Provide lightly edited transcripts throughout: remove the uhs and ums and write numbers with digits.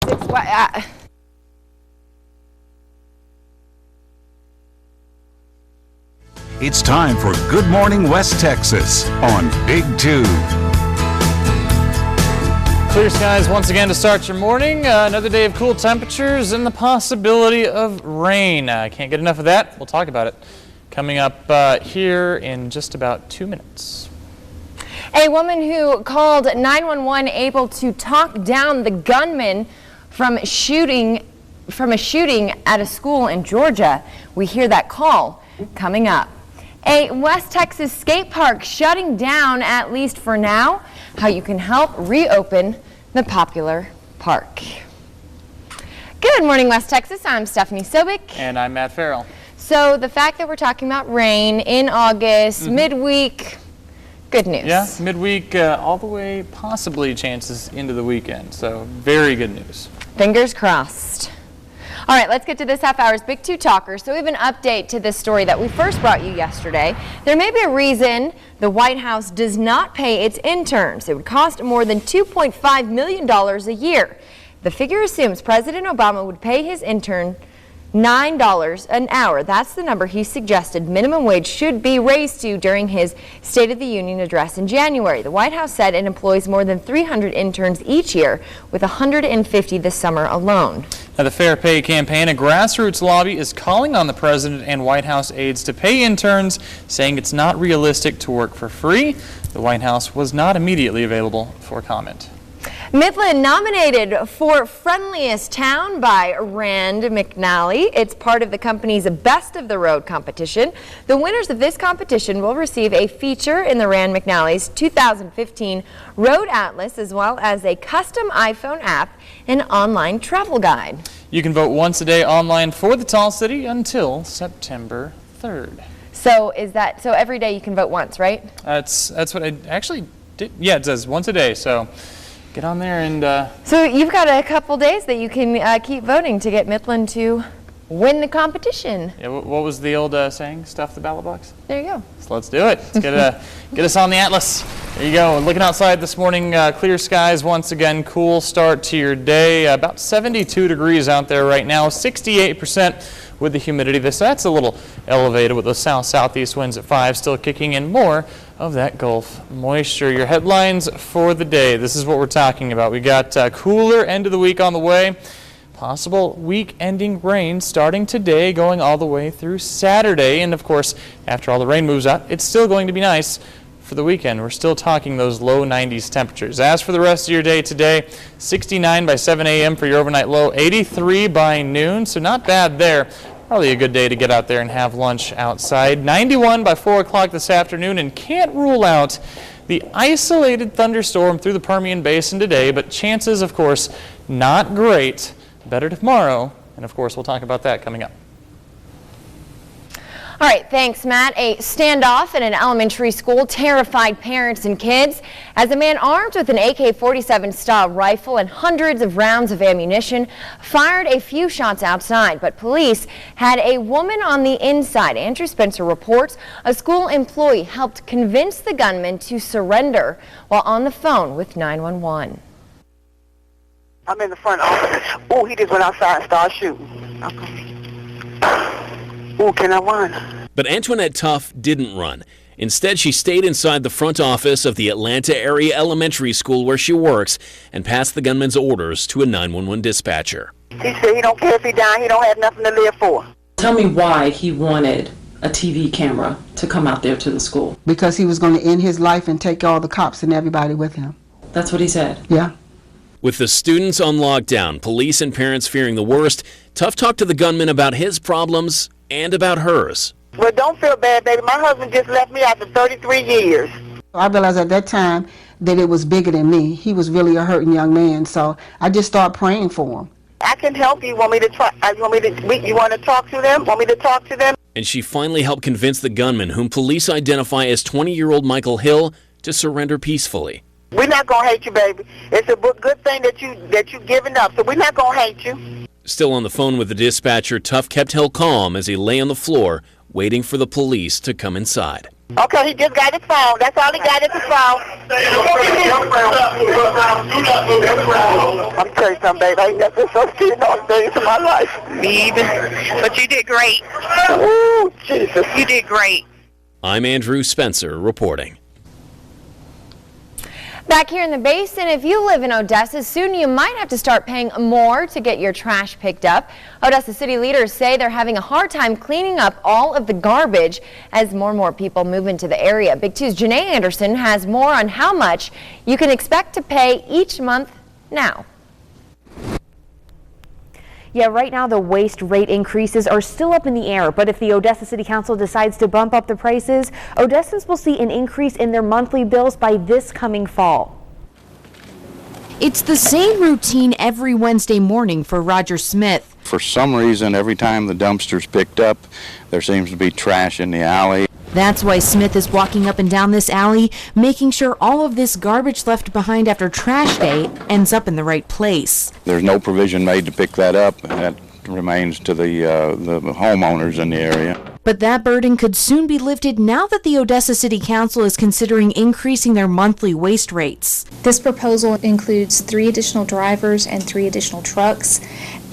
6. It's time for Good Morning West Texas on Big 2. Clear skies once again to start your morning. Another day of cool temperatures and the possibility of rain. Can't get enough of that. We'll talk about it coming up here in just about 2 minutes. A woman who called 911 able to talk down the gunman from a shooting at a school in Georgia. We hear that call coming up. A West Texas skate park shutting down, at least for now. How you can help reopen the popular park. Good morning, West Texas. I'm Stephanie Sobek. And I'm Matt Farrell. So the fact that we're talking about rain in August, midweek, good news. Yeah, midweek all the way, possibly chances into the weekend. So very good news. Fingers crossed. All right, let's get to this half hour's Big 2 Talker. So we have an update to this story that we first brought you yesterday. There may be a reason the White House does not pay its interns. It would cost more than $2.5 million a year. The figure assumes President Obama would pay his intern $9 an hour. That's the number he suggested minimum wage should be raised to during his State of the Union address in January. The White House said it employs more than 300 interns each year, with 150 this summer alone. Now, the Fair Pay campaign, a grassroots lobby, is calling on the president and White House aides to pay interns, saying it's not realistic to work for free. The White House was not immediately available for comment. Midland nominated for Friendliest Town by Rand McNally. It's part of the company's Best of the Road competition. The winners of this competition will receive a feature in the Rand McNally's 2015 Road Atlas, as well as a custom iPhone app and online travel guide. You can vote once a day online for the Tall City until September 3rd. So so every day you can vote once, right? That's what I actually did. Yeah, it says once a day. So get on there and... So you've got a couple days that you can keep voting to get Midland to win the competition. Yeah, what was the old saying? Stuff the ballot box? There you go. So let's do it. Let's get us on the Atlas. There you go. Looking outside this morning, clear skies once again. Cool start to your day. About 72 degrees out there right now. 68% with the humidity. That's a little elevated with the south-southeast winds at 5, still kicking in more of that Gulf moisture. Your headlines for the day. This is what we're talking about. We got cooler end of the week on the way. Possible week-ending rain starting today, going all the way through Saturday. And of course, after all the rain moves out, it's still going to be nice for the weekend. We're still talking those low 90s temperatures. As for the rest of your day today, 69 by 7 a.m. for your overnight low, 83 by noon, so not bad there. Probably a good day to get out there and have lunch outside. 91 by 4 o'clock this afternoon, and can't rule out the isolated thunderstorm through the Permian Basin today, but chances, of course, not great. Better tomorrow, and of course, we'll talk about that coming up. All right, thanks, Matt. A standoff in an elementary school terrified parents and kids as a man armed with an AK-47 style rifle and hundreds of rounds of ammunition fired a few shots outside, but police had a woman on the inside. Andrew Spencer reports a school employee helped convince the gunman to surrender while on the phone with 911. I'm in the front office. Oh, he just went outside and started shooting. Oh, can I run? But Antoinette Tuff didn't run. Instead, she stayed inside the front office of the Atlanta area elementary school where she works and passed the gunman's orders to a 911 dispatcher. He said he don't care if he died, he don't have nothing to live for. Tell me why he wanted a TV camera to come out there to the school. Because he was going to end his life and take all the cops and everybody with him. That's what he said? Yeah. With the students on lockdown, police and parents fearing the worst, Tuff talked to the gunman about his problems and about hers. Well, don't feel bad, baby. My husband just left me after 33 years. I realized at that time that it was bigger than me. He was really a hurting young man, so I just started praying for him. I can help you. Want me to try? You want to talk to them? Want me to talk to them? And she finally helped convince the gunman, whom police identify as 20-year-old Michael Hill, to surrender peacefully. We're not going to hate you, baby. It's a good thing that you giving up, so we're not going to hate you. Still on the phone with the dispatcher, Tuff kept Hill calm as he lay on the floor, waiting for the police to come inside. Okay, he just got his phone. That's all he got is his phone. I'm telling you something, babe. I ain't never so scared all days of my life. Me either. But you did great. Ooh, Jesus. You did great. I'm Andrew Spencer reporting. Back here in the basin, if you live in Odessa, soon you might have to start paying more to get your trash picked up. Odessa city leaders say they're having a hard time cleaning up all of the garbage as more and more people move into the area. Big 2's Janae Anderson has more on how much you can expect to pay each month now. Yeah, right now the waste rate increases are still up in the air, but if the Odessa City Council decides to bump up the prices, Odessans will see an increase in their monthly bills by this coming fall. It's the same routine every Wednesday morning for Roger Smith. For some reason, every time the dumpster's picked up, there seems to be trash in the alley. That's why Smith is walking up and down this alley, making sure all of this garbage left behind after trash day ends up in the right place. There's no provision made to pick that up. That remains to the homeowners in the area. But that burden could soon be lifted now that the Odessa City Council is considering increasing their monthly waste rates. This proposal includes 3 additional drivers and 3 additional trucks,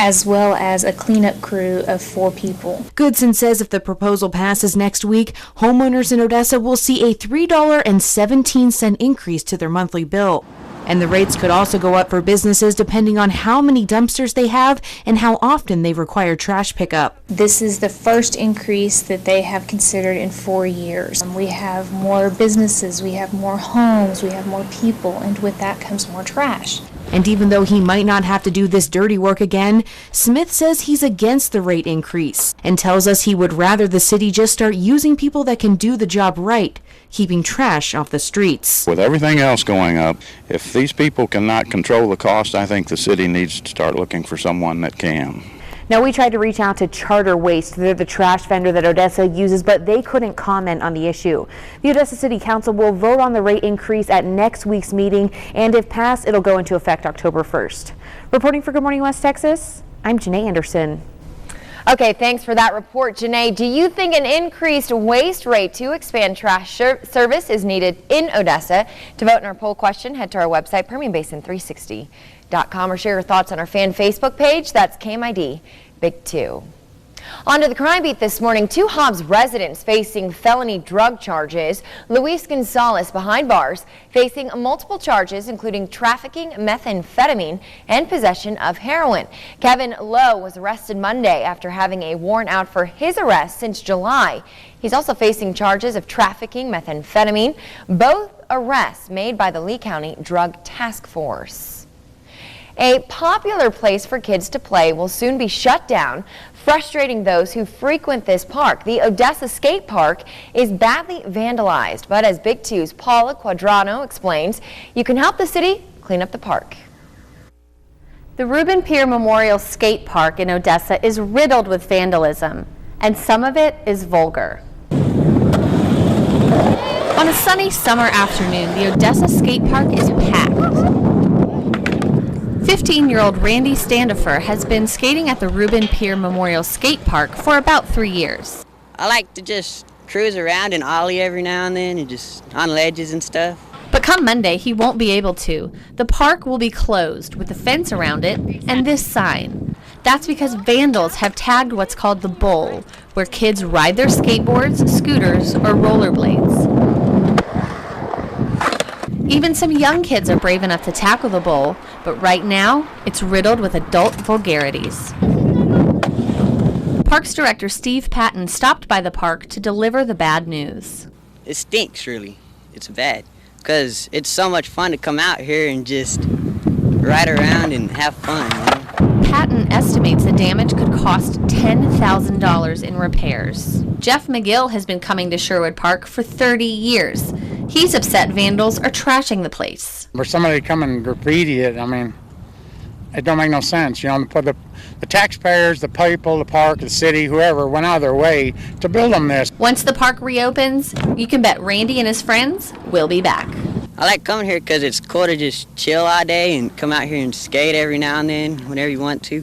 as well as a cleanup crew of 4 people. Goodson says if the proposal passes next week, homeowners in Odessa will see a $3.17 increase to their monthly bill. And the rates could also go up for businesses depending on how many dumpsters they have and how often they require trash pickup. This is the first increase that they have considered in 4 years. We have more businesses, we have more homes, we have more people, and with that comes more trash. And even though he might not have to do this dirty work again, Smith says he's against the rate increase and tells us he would rather the city just start using people that can do the job right, keeping trash off the streets. With everything else going up, if these people cannot control the cost, I think the city needs to start looking for someone that can. Now, we tried to reach out to Charter Waste. They're the trash vendor that Odessa uses, but they couldn't comment on the issue. The Odessa City Council will vote on the rate increase at next week's meeting, and if passed, it'll go into effect October 1st. Reporting for Good Morning West Texas, I'm Janae Anderson. Okay, thanks for that report, Janae. Do you think an increased waste rate to expand trash service is needed in Odessa? To vote in our poll question, head to our website, PermianBasin360.com, or share your thoughts on our fan Facebook page. That's KMID Big 2. On to the crime beat this morning. 2 Hobbs residents facing felony drug charges. Luis Gonzalez behind bars facing multiple charges, including trafficking methamphetamine and possession of heroin. Kevin Lowe was arrested Monday after having a warrant out for his arrest since July. He's also facing charges of trafficking methamphetamine, both arrests made by the Lee County Drug Task Force. A popular place for kids to play will soon be shut down, frustrating those who frequent this park. The Odessa Skate Park is badly vandalized, but as Big 2's Paula Quadrano explains, you can help the city clean up the park. The Reuben Pier Memorial Skate Park in Odessa is riddled with vandalism, and some of it is vulgar. On a sunny summer afternoon, the Odessa Skate Park is packed. 15-year-old Randy Standifer has been skating at the Reuben Pier Memorial Skate Park for about 3 years. I like to just cruise around and ollie every now and then and just on ledges and stuff. But come Monday, he won't be able to. The park will be closed with a fence around it and this sign. That's because vandals have tagged what's called the bowl, where kids ride their skateboards, scooters, or rollerblades. Even some young kids are brave enough to tackle the bowl, but right now, it's riddled with adult vulgarities. Parks Director Steve Patton stopped by the park to deliver the bad news. It stinks, really. It's bad, because it's so much fun to come out here and just ride around and have fun. You know? Patton estimates the damage could cost $10,000 in repairs. Jeff McGill has been coming to Sherwood Park for 30 years. He's upset vandals are trashing the place. For somebody to come and graffiti it, I mean, it don't make no sense. You know, the taxpayers, the people, the park, the city, whoever went out of their way to build them this. Once the park reopens, you can bet Randy and his friends will be back. I like coming here because it's cool to just chill all day and come out here and skate every now and then whenever you want to.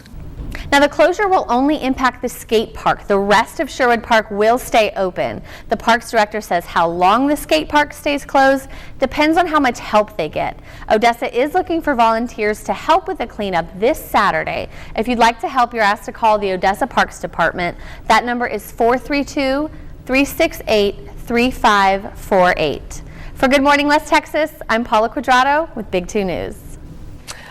Now, the closure will only impact the skate park. The rest of Sherwood Park will stay open. The parks director says how long the skate park stays closed depends on how much help they get. Odessa is looking for volunteers to help with the cleanup this Saturday. If you'd like to help, you're asked to call the Odessa Parks Department. That number is 432-368-3548. For Good Morning West Texas, I'm Paula Quadrato with Big 2 News.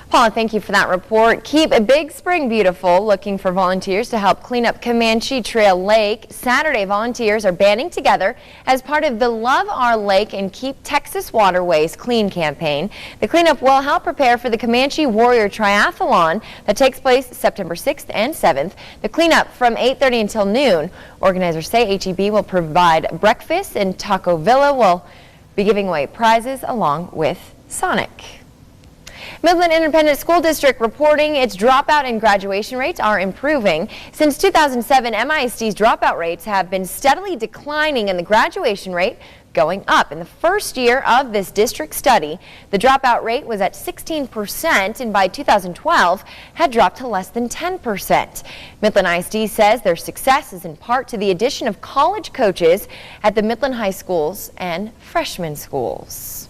Paula, thank you for that report. Keep Big Spring beautiful, looking for volunteers to help clean up Comanche Trail Lake. Saturday, volunteers are banding together as part of the Love Our Lake and Keep Texas Waterways Clean campaign. The cleanup will help prepare for the Comanche Warrior Triathlon that takes place September 6th and 7th. The cleanup from 8:30 until noon. Organizers say HEB will provide breakfast and Taco Villa will be giving away prizes along with Sonic. Midland Independent School District reporting its dropout and graduation rates are improving. Since 2007, MISD's dropout rates have been steadily declining and the graduation rate going up. In the first year of this district study, the dropout rate was at 16% and by 2012 had dropped to less than 10%. Midland ISD says their success is in part to the addition of college coaches at the Midland high schools and freshman schools.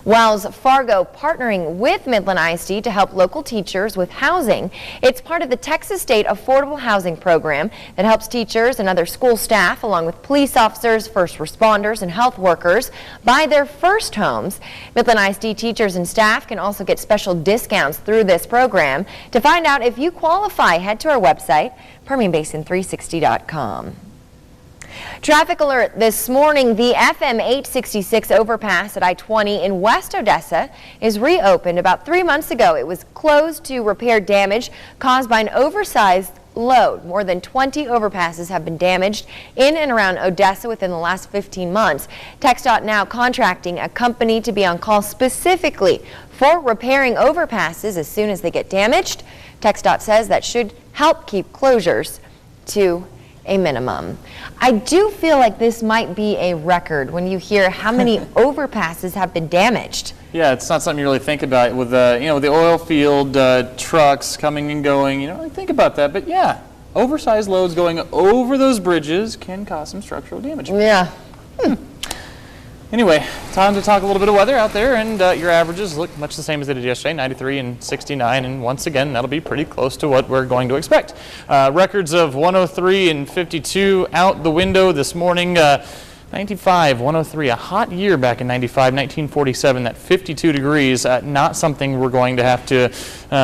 Wells Fargo partnering with Midland ISD to help local teachers with housing. It's part of the Texas State Affordable Housing Program that helps teachers and other school staff, along with police officers, first responders, and health workers, buy their first homes. Midland ISD teachers and staff can also get special discounts through this program. To find out if you qualify, head to our website, PermianBasin360.com. Traffic alert this morning. The FM 866 overpass at I-20 in West Odessa is reopened. About 3 months ago, it was closed to repair damage caused by an oversized load. More than 20 overpasses have been damaged in and around Odessa within the last 15 months. TxDOT now contracting a company to be on call specifically for repairing overpasses as soon as they get damaged. TxDOT says that should help keep closures to a minimum. I do feel like this might be a record when you hear how many overpasses have been damaged. Yeah, it's not something you really think about with the oil field trucks coming and going. You don't really think about that, but yeah, oversized loads going over those bridges can cause some structural damage. Yeah. Anyway, time to talk a little bit of weather out there, and your averages look much the same as they did yesterday, 93 and 69, and once again, that'll be pretty close to what we're going to expect. Records of 103 and 52 out the window this morning. 95, 103, a hot year back in 95, 1947, that 52 degrees, not something we're going to have to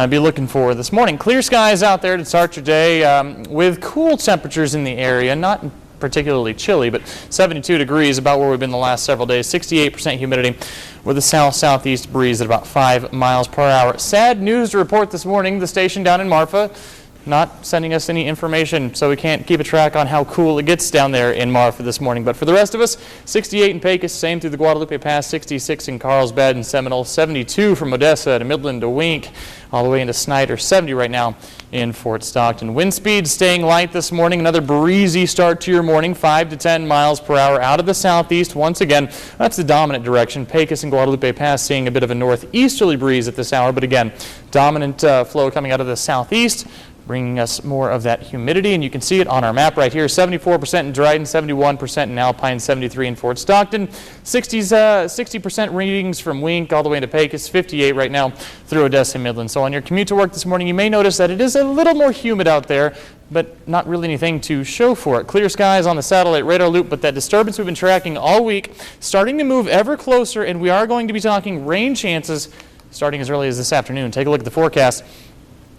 be looking for this morning. Clear skies out there to start your day with cool temperatures in the area, not particularly chilly, but 72 degrees, about where we've been the last several days. 68% humidity with a south-southeast breeze at about 5 miles per hour. Sad news to report this morning. The station down in Marfa not sending us any information, so we can't keep a track on how cool it gets down there in Marfa this morning. But for the rest of us, 68 in Pecos, same through the Guadalupe Pass, 66 in Carlsbad and Seminole, 72 from Odessa to Midland to Wink, all the way into Snyder, 70 right now in Fort Stockton. Wind speed staying light this morning. Another breezy start to your morning, 5 to 10 miles per hour out of the southeast. Once again, that's the dominant direction. Pecos and Guadalupe Pass seeing a bit of a northeasterly breeze at this hour, but again, dominant flow coming out of the southeast, bringing us more of that humidity, and you can see it on our map right here. 74% in Dryden, 71% in Alpine, 73 in Fort Stockton, 60% readings from Wink all the way into Pecos, 58 right now through Odessa and Midland. So on your commute to work this morning, you may notice that it is a little more humid out there, but not really anything to show for it. Clear skies on the satellite radar loop, but that disturbance we've been tracking all week starting to move ever closer, and we are going to be talking rain chances starting as early as this afternoon. Take a look at the forecast.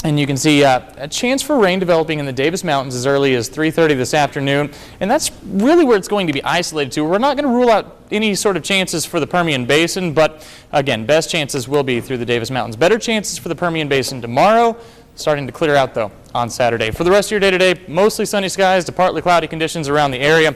And you can see a chance for rain developing in the Davis Mountains as early as 3:30 this afternoon. And that's really where it's going to be isolated to. We're not going to rule out any sort of chances for the Permian Basin, but again, best chances will be through the Davis Mountains. Better chances for the Permian Basin tomorrow, starting to clear out though on Saturday. For the rest of your day today, mostly sunny skies to partly cloudy conditions around the area.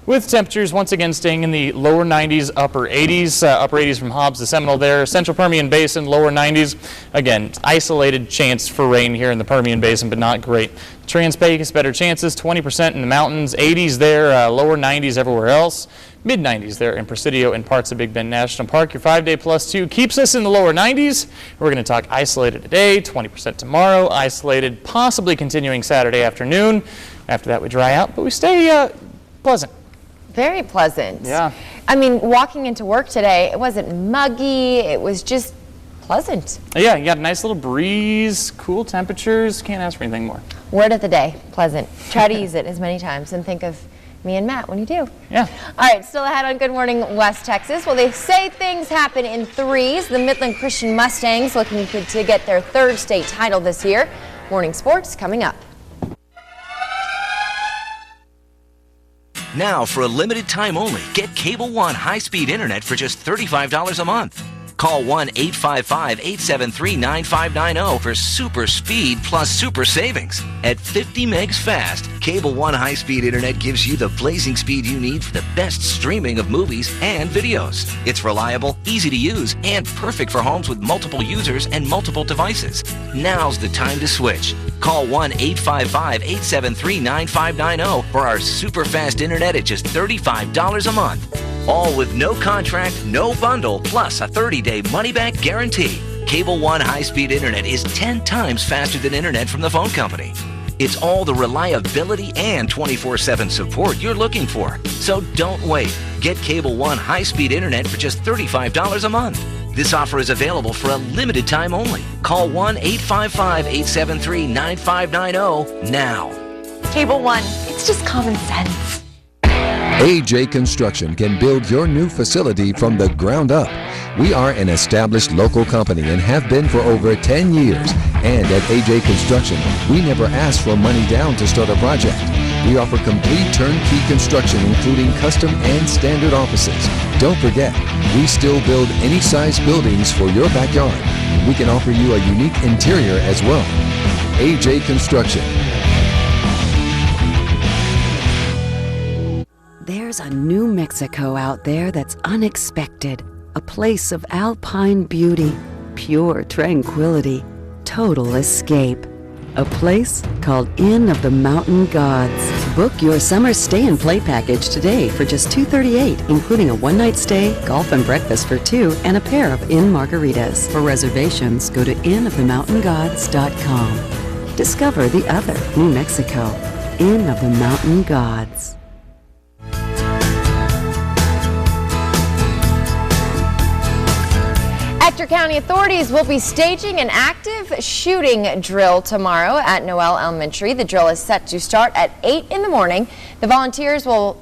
with temperatures once again staying in the lower 90s, upper 80s. Upper 80s from Hobbs to Seminole there. Central Permian Basin, lower 90s. Again, isolated chance for rain here in the Permian Basin, but not great. Trans-Pecos, better chances, 20% in the mountains, 80s there, lower 90s everywhere else. Mid-90s there in Presidio and parts of Big Bend National Park. Your 5-day +2 keeps us in the lower 90s. We're going to talk isolated today, 20% tomorrow, isolated possibly continuing Saturday afternoon. After that we dry out, but we stay pleasant. Very pleasant. Yeah. I mean, walking into work today, it wasn't muggy, it was just pleasant. Yeah, you got a nice little breeze, cool temperatures, can't ask for anything more. Word of the day, pleasant. Try to use it as many times and think of me and Matt when you do. Yeah. All right, still ahead on Good Morning West Texas. Well, they say things happen in threes. The Midland Christian Mustangs looking to get their 3rd state title this year. Morning sports coming up. Now, for a limited time only, get Cable One high-speed internet for just $35 a month. Call 1-855-873-9590 for super speed plus super savings. At 50 megs fast, Cable One high-speed internet gives you the blazing speed you need for the best streaming of movies and videos. It's reliable, easy to use, and perfect for homes with multiple users and multiple devices. Now's the time to switch. Call 1-855-873-9590 for our super fast internet at just $35 a month. All with no contract, no bundle, plus a 30-day money-back guarantee. Cable One high-speed internet is 10 times faster than internet from the phone company. It's all the reliability and 24/7 support you're looking for. So don't wait. Get Cable One high-speed internet for just $35 a month. This offer is available for a limited time only. Call 1-855-873-9590 now. Cable One, it's just common sense. AJ Construction can build your new facility from the ground up. We are an established local company and have been for over 10 years. And at AJ Construction, we never ask for money down to start a project. We offer complete turnkey construction, including custom and standard offices. Don't forget, we still build any size buildings for your backyard. We can offer you a unique interior as well. AJ Construction. There's a New Mexico out there that's unexpected. A place of alpine beauty, pure tranquility, total escape. A place called Inn of the Mountain Gods. Book your summer stay and play package today for just $238, including a one-night stay, golf and breakfast for 2, and a pair of Inn margaritas. For reservations, go to innofthemountaingods.com. Discover the other New Mexico. Inn of the Mountain Gods. Ector County authorities will be staging an active shooting drill tomorrow at Noel Elementary. The drill is set to start at 8 in the morning. The volunteers will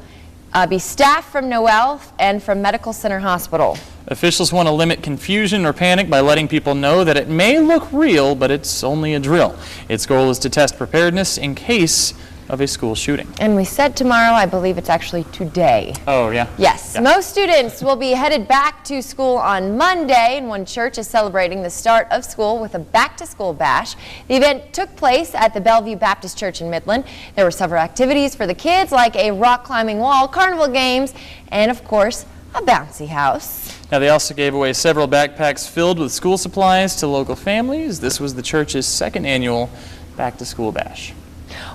be staff from Noel and from Medical Center Hospital. Officials want to limit confusion or panic by letting people know that it may look real, but it's only a drill. Its goal is to test preparedness in case of a school shooting. And we said tomorrow, I believe it's actually today. Oh, yeah? Yes. Yeah. Most students will be headed back to school on Monday, and one church is celebrating the start of school with a back-to-school bash. The event took place at the Bellevue Baptist Church in Midland. There were several activities for the kids, like a rock climbing wall, carnival games, and of course, a bouncy house. Now, they also gave away several backpacks filled with school supplies to local families. This was the church's 2nd annual back-to-school bash.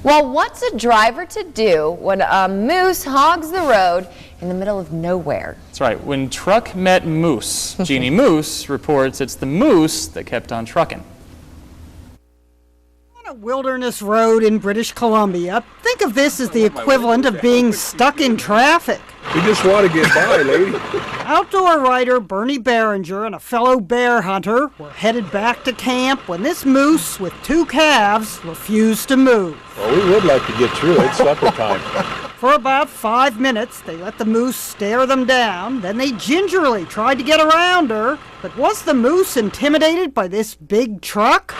Well, what's a driver to do when a moose hogs the road in the middle of nowhere? That's right. When truck met moose, Jeannie Moose reports it's the moose that kept on trucking. On a wilderness road in British Columbia, think of this as the equivalent of being stuck in traffic. We just want to get by, lady. Outdoor writer Bernie Behringer and a fellow bear hunter were headed back to camp when this moose with 2 calves refused to move. Well, we would like to get through. It's supper time. For about 5 minutes, they let the moose stare them down. Then they gingerly tried to get around her. But was the moose intimidated by this big truck?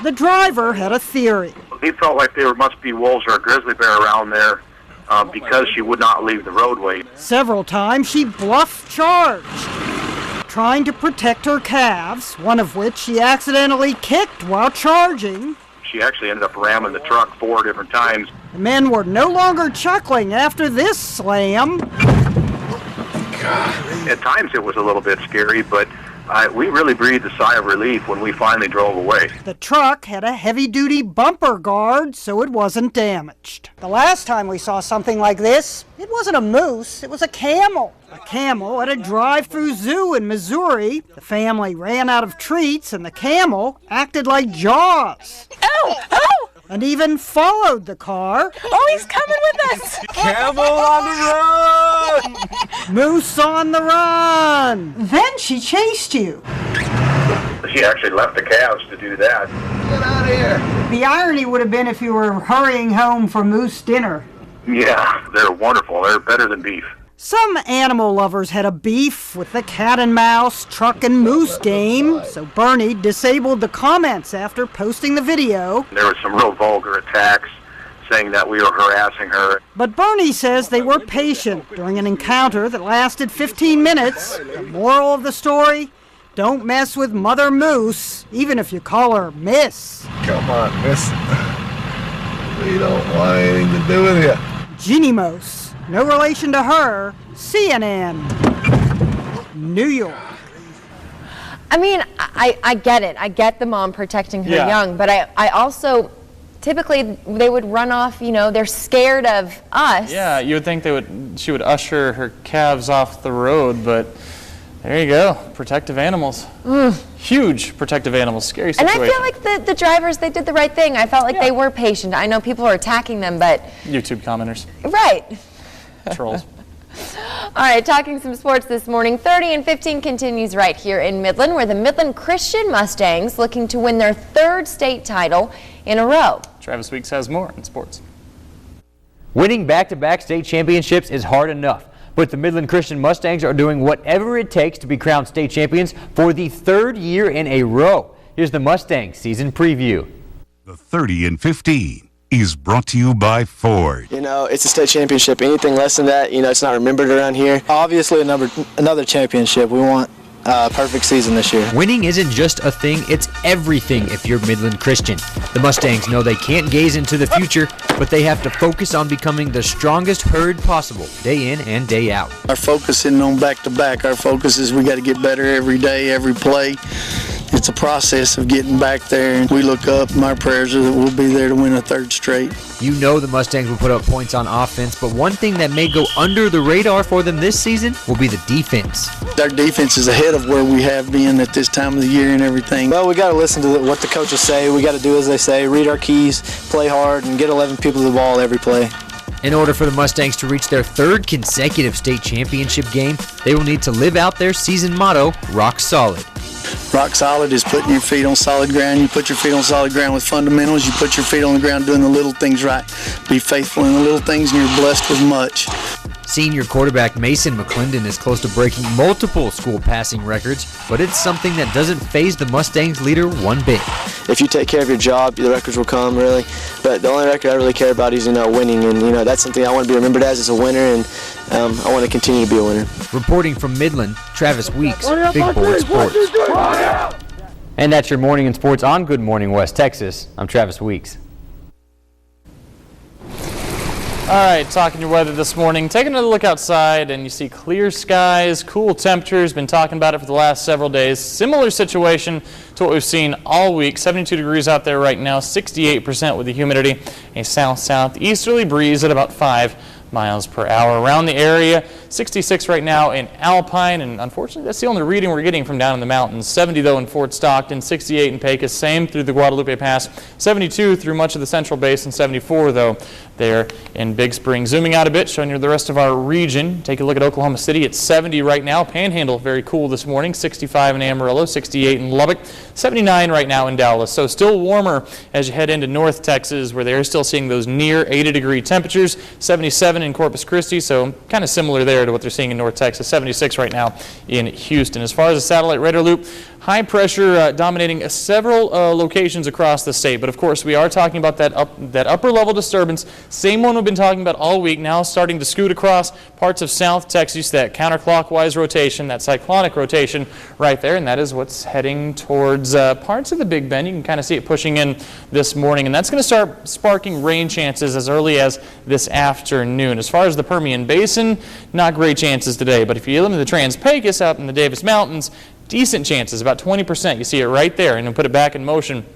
The driver had a theory. He felt like there must be wolves or a grizzly bear around there because she would not leave the roadway. Several times she bluff charged, trying to protect her calves, one of which she accidentally kicked while charging. She actually ended up ramming the truck 4 different times. The men were no longer chuckling after this slam. At times it was a little bit scary, but we really breathed a sigh of relief when we finally drove away. The truck had a heavy-duty bumper guard, so it wasn't damaged. The last time we saw something like this, it wasn't a moose, it was a camel. A camel at a drive-through zoo in Missouri. The family ran out of treats, and the camel acted like Jaws. Oh! Oh! And even followed the car. Oh, he's coming with us! Camel on the run! Moose on the run! Then she chased you. She actually left the calves to do that. Get out of here! The irony would have been if you were hurrying home for moose dinner. Yeah, they're wonderful. They're better than beef. Some animal lovers had a beef with the cat and mouse, truck and moose game, so Bernie disabled the comments after posting the video. There was some real vulgar attacks saying that we were harassing her. But Bernie says they were patient during an encounter that lasted 15 minutes. The moral of the story? Don't mess with Mother Moose, even if you call her Miss. Come on, miss. We don't want anything to do with you. Jeannie Mose. No relation to her, CNN, New York. I mean, I get it. I get the mom protecting her young, but I also, typically they would run off, you know, they're scared of us. Yeah, you would think she would usher her calves off the road, but there you go, protective animals. Huge protective animals, scary situation. And I feel like the drivers, they did the right thing. I felt like they were patient. I know people are attacking them, but... YouTube commenters. Right. Trolls. All right, talking some sports this morning. 30 and 15 continues right here in Midland, where the Midland Christian Mustangs looking to win their third state title in a row. Travis Weeks has more in sports. Winning back-to-back state championships is hard enough, but the Midland Christian Mustangs are doing whatever it takes to be crowned state champions for the third year in a row. Here's the Mustangs season preview. The 30 and 15 is brought to you by Ford. You know, it's a state championship. Anything less than that, you know, it's not remembered around here. Obviously, another championship. We want a perfect season this year. Winning isn't just a thing, it's everything if you're Midland Christian. The Mustangs know they can't gaze into the future, but they have to focus on becoming the strongest herd possible, day in and day out. Our focus isn't on back-to-back. Our focus is we got to get better every day, every play. It's a process of getting back there, and we look up, and our prayers are that we'll be there to win a third straight. You know the Mustangs will put up points on offense, but one thing that may go under the radar for them this season will be the defense. Our defense is ahead of where we have been at this time of the year and everything. Well, we got to listen to what the coaches say. We got to do as they say, read our keys, play hard, and get 11 people to the ball every play. In order for the Mustangs to reach their third consecutive state championship game, they will need to live out their season motto, rock solid. Rock solid is putting your feet on solid ground. You put your feet on solid ground with fundamentals. You put your feet on the ground doing the little things right. Be faithful in the little things, and you're blessed with much. Senior quarterback Mason McClendon is close to breaking multiple school passing records, but it's something that doesn't faze the Mustangs leader one bit. If you take care of your job, the records will come, really. But the only record I really care about is, winning. And, that's something I want to be remembered as a winner, and I want to continue to be a winner. Reporting from Midland, Travis Weeks, Big Board Sports. And that's your morning in sports on Good Morning West Texas. I'm Travis Weeks. All right, talking your weather this morning. Taking a look outside, and you see clear skies, cool temperatures. Been talking about it for the last several days. Similar situation to what we've seen all week. 72 degrees out there right now, 68% with the humidity. A south-southeasterly breeze at about 5 miles per hour around the area. 66 right now in Alpine, and unfortunately that's the only reading we're getting from down in the mountains. 70 though in Fort Stockton, 68 in Pecos, same through the Guadalupe Pass, 72 through much of the Central Basin, 74 though there in Big Spring. Zooming out a bit, showing you the rest of our region. Take a look at Oklahoma City. It's 70 right now. Panhandle very cool this morning. 65 in Amarillo, 68 in Lubbock, 79 right now in Dallas. So still warmer as you head into North Texas, where they're still seeing those near 80-degree temperatures. 77 in Corpus Christi, so kind of similar there to what they're seeing in North Texas. 76 right now in Houston. As far as the satellite radar loop, high pressure dominating several locations across the state. But of course, we are talking about that upper level disturbance, same one we've been talking about all week, now starting to scoot across parts of South Texas, that counterclockwise rotation, that cyclonic rotation right there, and that is what's heading towards parts of the Big Bend. You can kind of see it pushing in this morning, and that's going to start sparking rain chances as early as this afternoon. As far as the Permian Basin, not great chances today, but if you limit the Trans-Pecos out in the Davis Mountains, decent chances, about 20%. You see it right there, and we'll put it back in motion.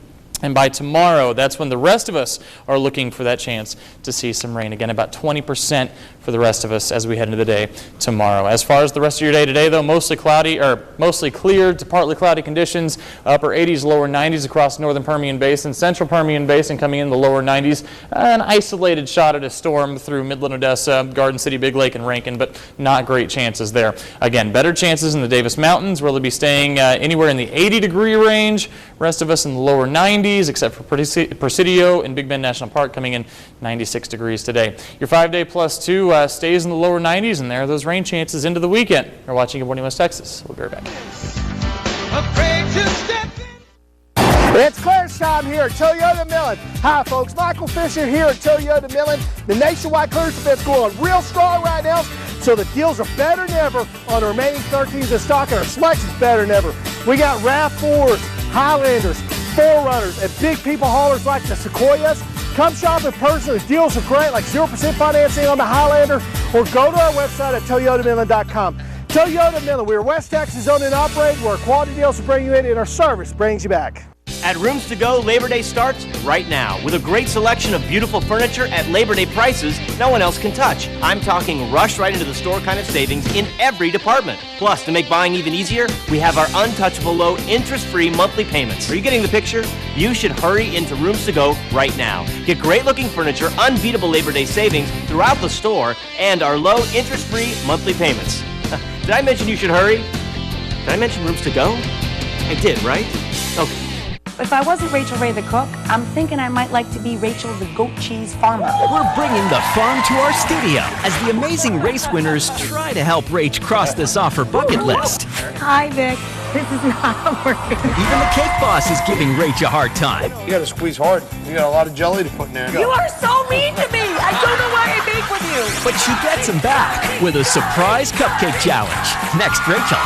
And by tomorrow, that's when the rest of us are looking for that chance to see some rain. Again, about 20% for the rest of us as we head into the day tomorrow. As far as the rest of your day today, though, mostly cloudy, or mostly clear to partly cloudy conditions. Upper 80s, lower 90s across northern Permian Basin. Central Permian Basin coming in the lower 90s. An isolated shot at a storm through Midland, Odessa, Garden City, Big Lake, and Rankin, but not great chances there. Again, better chances in the Davis Mountains, where they'll be staying anywhere in the 80-degree range. Rest of us in the lower 90s. Except for Presidio and Big Bend National Park coming in 96 degrees today. Your 5-day plus 2 stays in the lower 90s, and there are those rain chances into the weekend. You're watching Good Morning West Texas. We'll be right back. It's clearance time here at Toyota Millen. Hi folks, Michael Fisher here at Toyota Millen. The nationwide clearance event's going real strong right now, so the deals are better than ever on the remaining 13s in stock, and our selection's better than ever. We got RAV4s, Highlanders, 4Runners, and big people haulers like the Sequoias. Come shop in person. The deals are great, like 0% financing on the Highlander, or go to our website at toyotamillen.com. Toyota Millen, we're West Texas owned and operated, where quality deals will bring you in and our service brings you back. At Rooms to Go, Labor Day starts right now with a great selection of beautiful furniture at Labor Day prices no one else can touch. I'm talking rush right into the store kind of savings in every department. Plus, to make buying even easier, we have our untouchable low interest-free monthly payments. Are you getting the picture? You should hurry into Rooms to Go right now. Get great looking furniture, unbeatable Labor Day savings throughout the store, and our low interest-free monthly payments. Did I mention you should hurry? Did I mention Rooms to Go? I did, right? Okay. If I wasn't Rachel Ray the cook, I'm thinking I might like to be Rachel the goat cheese farmer. We're bringing the farm to our studio as the Amazing Race winners try to help Rach cross this off her bucket list. Hi, Vic. This is not working. Even the cake boss is giving Rach a hard time. You gotta squeeze hard. You got a lot of jelly to put in there. You are so mean to me. I don't know why I bake with you. But she gets him back with a surprise cupcake challenge. Next, Rachel.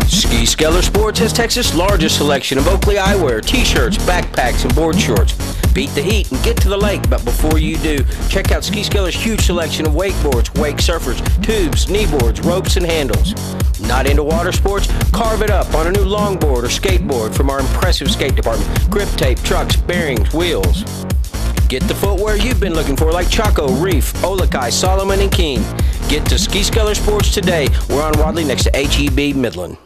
Ski Skeller Sports has Texas' largest selection of Oakley eyewear, t-shirts, backpacks, and board shorts. Beat the heat and get to the lake, but before you do, check out Ski Skeller's huge selection of wakeboards, wake surfers, tubes, kneeboards, ropes, and handles. Not into water sports? Carve it up on a new longboard or skateboard from our impressive skate department. Grip tape, trucks, bearings, wheels. Get the footwear you've been looking for, like Chaco, Reef, Olakai, Solomon, and Keene. Get to Ski Skeller Sports today. We're on Wadley next to HEB Midland.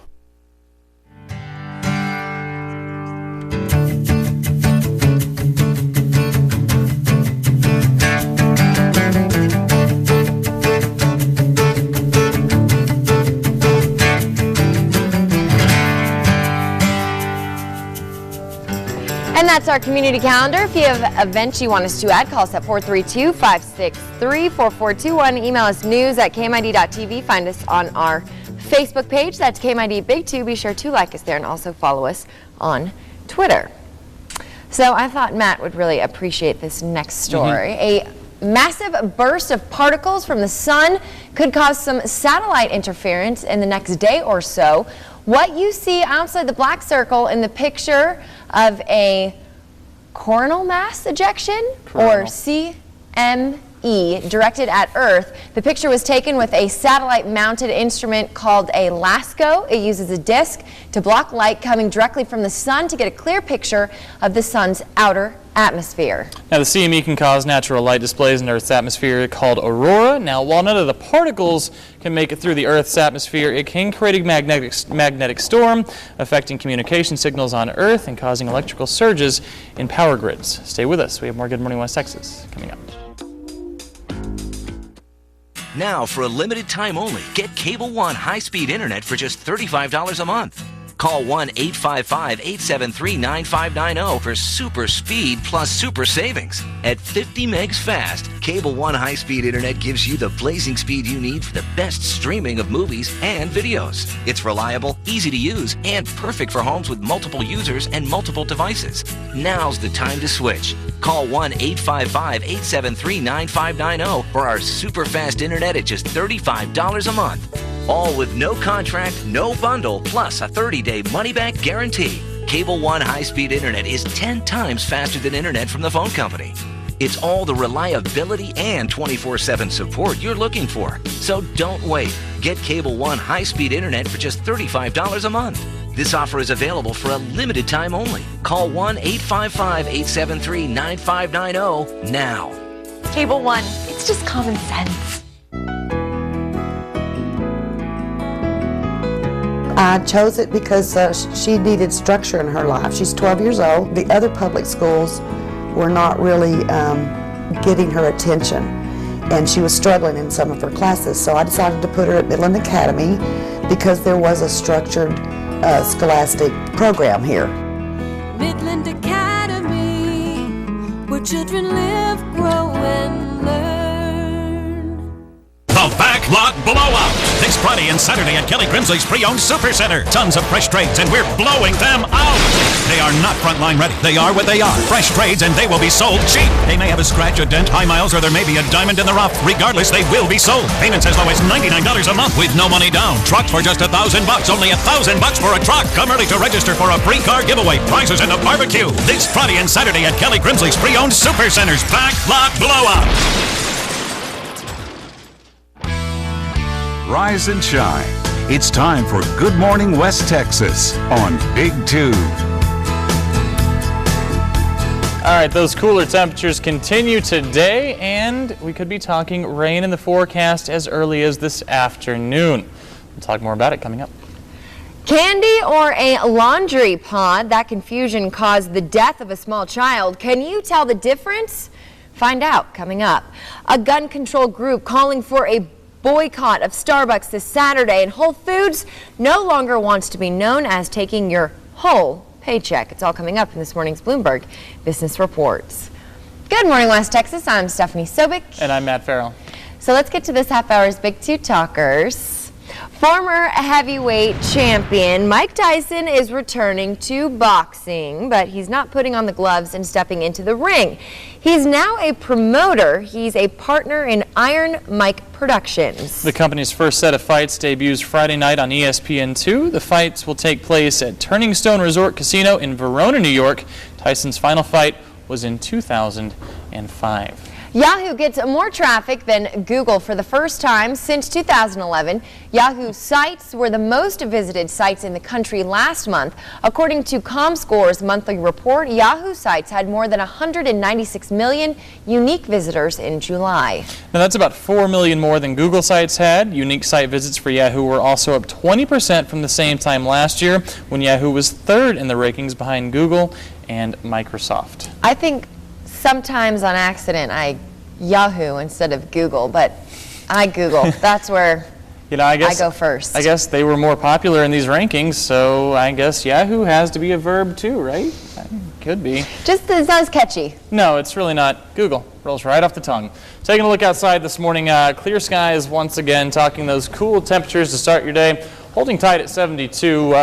And that's our community calendar. If you have events you want us to add, call us at 432-563-4421. Email us news@kmid.tv. Find us on our Facebook page. That's KMID Big 2. Be sure to like us there and also follow us on Twitter. So I thought Matt would really appreciate this next story. A massive burst of particles from the sun could cause some satellite interference in the next day or so. What you see outside the black circle in the picture of a coronal mass ejection, or CME, directed at Earth. The picture was taken with a satellite-mounted instrument called a LASCO. It uses a disc to block light coming directly from the sun to get a clear picture of the sun's outer atmosphere. Now, the CME can cause natural light displays in Earth's atmosphere called aurora. Now, while none of the particles can make it through the Earth's atmosphere, it can create a magnetic storm, affecting communication signals on Earth and causing electrical surges in power grids. Stay with us. We have more Good Morning West Texas coming up. Now, for a limited time only, get Cable One high-speed internet for just $35 a month. Call 1-855-873-9590 for super speed plus super savings. At 50 megs fast, Cable One high-speed internet gives you the blazing speed you need for the best streaming of movies and videos. It's reliable, easy to use, and perfect for homes with multiple users and multiple devices. Now's the time to switch. Call 1-855-873-9590 for our super fast internet at just $35 a month. All with no contract, no bundle, plus a 30-day money-back guarantee. Cable One high-speed internet is 10 times faster than internet from the phone company. It's all the reliability and 24/7 support you're looking for. So don't wait. Get Cable One high-speed internet for just $35 a month. This offer is available for a limited time only. Call 1-855-873-9590 now. Cable One, it's just common sense. I chose it because she needed structure in her life. She's 12 years old. The other public schools were not really getting her attention, and she was struggling in some of her classes. So I decided to put her at Midland Academy because there was a structured scholastic program here. Midland Academy, where children live, grow, and learn. The Backlot Blowout. This Friday and Saturday at Kelly Grimsley's pre-owned Super Center. Tons of fresh trades, and we're blowing them out. They are not frontline ready. They are what they are. Fresh trades, and they will be sold cheap. They may have a scratch, a dent, high miles, or there may be a diamond in the rough. Regardless, they will be sold. Payments as low as $99 a month with no money down. Trucks for just $1,000. Only $1,000 for a truck. Come early to register for a free car giveaway. Prizes and a barbecue. This Friday and Saturday at Kelly Grimsley's pre-owned Super Center's Backlot Blowout. Rise and shine. It's time for Good Morning West Texas on Big 2. All right, those cooler temperatures continue today, and we could be talking rain in the forecast as early as this afternoon. We'll talk more about it coming up. Candy or a laundry pod? That confusion caused the death of a small child. Can you tell the difference? Find out coming up. A gun control group calling for a boycott of Starbucks this Saturday, and Whole Foods no longer wants to be known as taking your whole paycheck. It's all coming up in this morning's Bloomberg Business Reports. Good morning, West Texas. I'm Stephanie Sobek. And I'm Matt Farrell. So let's get to this half hour's Big Two Talkers. Former heavyweight champion Mike Tyson is returning to boxing, but he's not putting on the gloves and stepping into the ring. He's now a promoter. He's a partner in Iron Mike Productions. The company's first set of fights debuts Friday night on ESPN2. The fights will take place at Turning Stone Resort Casino in Verona, New York. Tyson's final fight was in 2005. Yahoo gets more traffic than Google for the first time since 2011. Yahoo sites were the most visited sites in the country last month. According to ComScore's monthly report, Yahoo sites had more than 196 million unique visitors in July. Now that's about 4 million more than Google sites had. Unique site visits for Yahoo were also up 20% from the same time last year, when Yahoo was third in the rankings behind Google and Microsoft. I think sometimes on accident I Yahoo instead of Google, but I Google. That's where I go first. I guess they were more popular in these rankings, so I guess Yahoo has to be a verb too, right? Could be. Just it's not as catchy. No, it's really not. Google rolls right off the tongue. Taking a look outside this morning, clear skies once again, talking those cool temperatures to start your day. Holding tight at 72,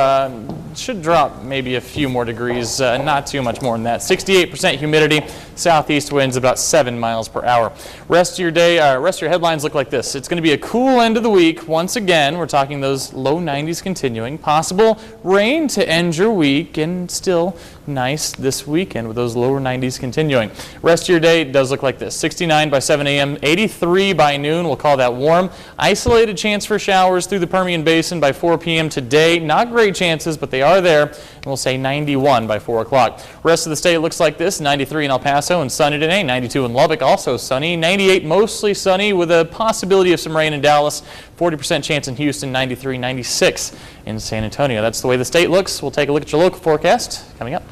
should drop maybe a few more degrees, not too much more than that. 68% humidity, southeast winds about 7 miles per hour. Rest of your day, rest of your headlines look like this. It's going to be a cool end of the week. Once again, we're talking those low 90s continuing. Possible rain to end your week, and still nice this weekend with those lower 90s continuing. Rest of your day does look like this. 69 by 7 a.m., 83 by noon. We'll call that warm. Isolated chance for showers through the Permian Basin by 4 p.m. today. Not great chances, but they are there. And we'll say 91 by 4 o'clock. Rest of the state looks like this. 93 in El Paso and sunny today. 92 in Lubbock, also sunny. 98 mostly sunny with a possibility of some rain in Dallas. 40% chance in Houston. 93, 96 in San Antonio. That's the way the state looks. We'll take a look at your local forecast coming up.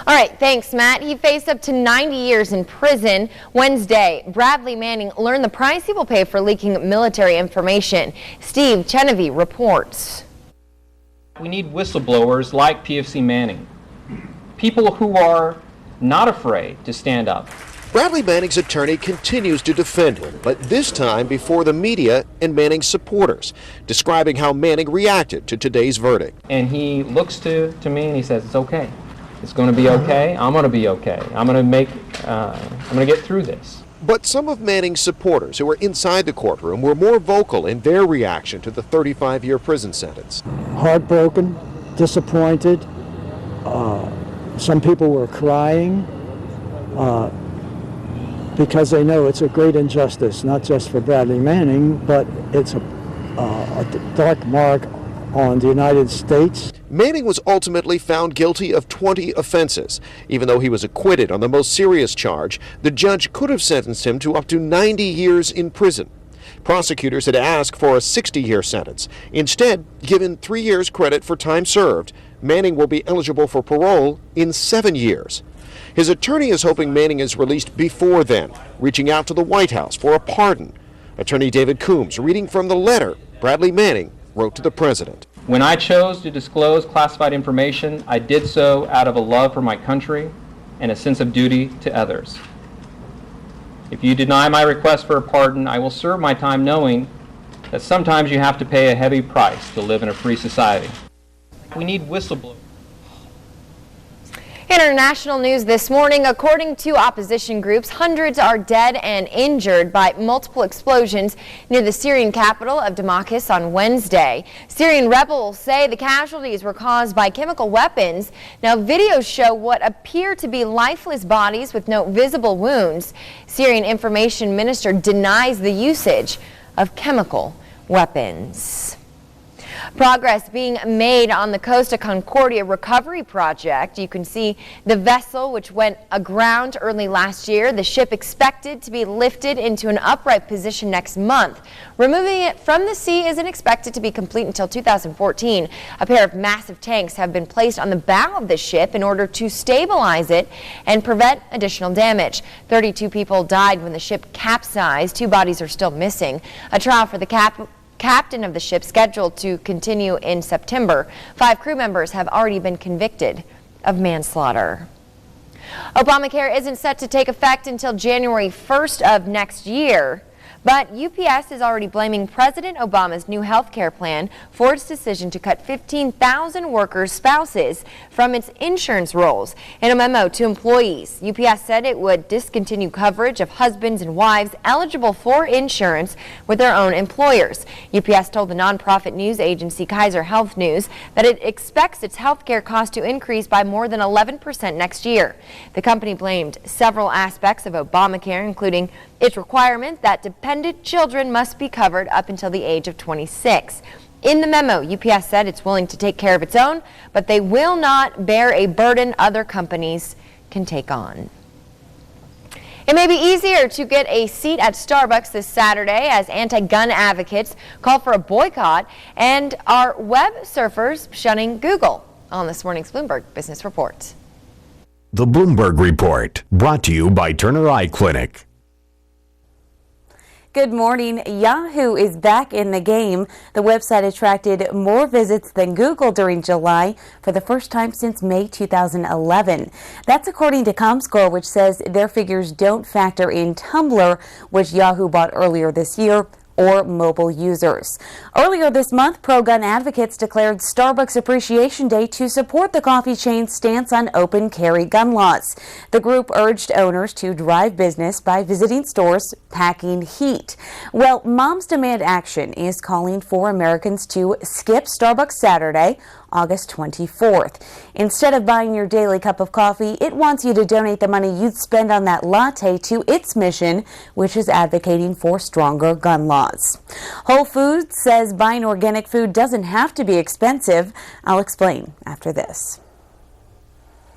All right, thanks, Matt. He faced up to 90 years in prison Wednesday. Bradley Manning learned the price he will pay for leaking military information. Steve Chenevy reports. We need whistleblowers like PFC Manning, people who are not afraid to stand up. Bradley Manning's attorney continues to defend him, but this time before the media and Manning's supporters, describing how Manning reacted to today's verdict. And he looks to me and he says, it's okay. It's going to be okay. I'm going to be okay. I'm going to get through this. But some of Manning's supporters who were inside the courtroom were more vocal in their reaction to the 35-year prison sentence. Heartbroken, disappointed. Some people were crying because they know it's a great injustice, not just for Bradley Manning, but it's a dark mark on the United States. Manning was ultimately found guilty of 20 offenses. Even though he was acquitted on the most serious charge, the judge could have sentenced him to up to 90 years in prison. Prosecutors had asked for a 60-year sentence. Instead, given 3 years credit for time served, Manning will be eligible for parole in 7 years. His attorney is hoping Manning is released before then, reaching out to the White House for a pardon. Attorney David Coombs reading from the letter Bradley Manning wrote to the president. When I chose to disclose classified information, I did so out of a love for my country and a sense of duty to others. If you deny my request for a pardon, I will serve my time knowing that sometimes you have to pay a heavy price to live in a free society. We need whistleblowers. International news this morning. According to opposition groups, hundreds are dead and injured by multiple explosions near the Syrian capital of Damascus on Wednesday. Syrian rebels say the casualties were caused by chemical weapons. Now, videos show what appear to be lifeless bodies with no visible wounds. Syrian information minister denies the usage of chemical weapons. Progress being made on the Costa Concordia recovery project. You can see the vessel which went aground early last year. The ship expected to be lifted into an upright position next month. Removing it from the sea isn't expected to be complete until 2014. A pair of massive tanks have been placed on the bow of the ship in order to stabilize it and prevent additional damage. 32 people died when the ship capsized. 2 bodies are still missing. A trial for the captain of the ship scheduled to continue in September. 5 crew members have already been convicted of manslaughter. Obamacare isn't set to take effect until January 1st of next year. But UPS is already blaming President Obama's new health care plan for its decision to cut 15,000 workers' spouses from its insurance rolls. In a memo to employees, UPS said it would discontinue coverage of husbands and wives eligible for insurance with their own employers. UPS told the nonprofit news agency Kaiser Health News that it expects its health care costs to increase by more than 11% next year. The company blamed several aspects of Obamacare, including its requirement that dependent children must be covered up until the age of 26. In the memo, UPS said it's willing to take care of its own, but they will not bear a burden other companies can take on. It may be easier to get a seat at Starbucks this Saturday as anti-gun advocates call for a boycott, and are web surfers shunning Google? On this morning's Bloomberg Business Report. The Bloomberg Report, brought to you by Turner Eye Clinic. Good morning. Yahoo is back in the game. The website attracted more visits than Google during July for the first time since May 2011. That's according to ComScore, which says their figures don't factor in Tumblr, which Yahoo bought earlier this year, or mobile users. Earlier this month, pro-gun advocates declared Starbucks Appreciation Day to support the coffee chain's stance on open carry gun laws. The group urged owners to drive business by visiting stores, packing heat. Well, Moms Demand Action is calling for Americans to skip Starbucks Saturday, August 24th. Instead of buying your daily cup of coffee, it wants you to donate the money you'd spend on that latte to its mission, which is advocating for stronger gun laws. Whole Foods says buying organic food doesn't have to be expensive. I'll explain after this.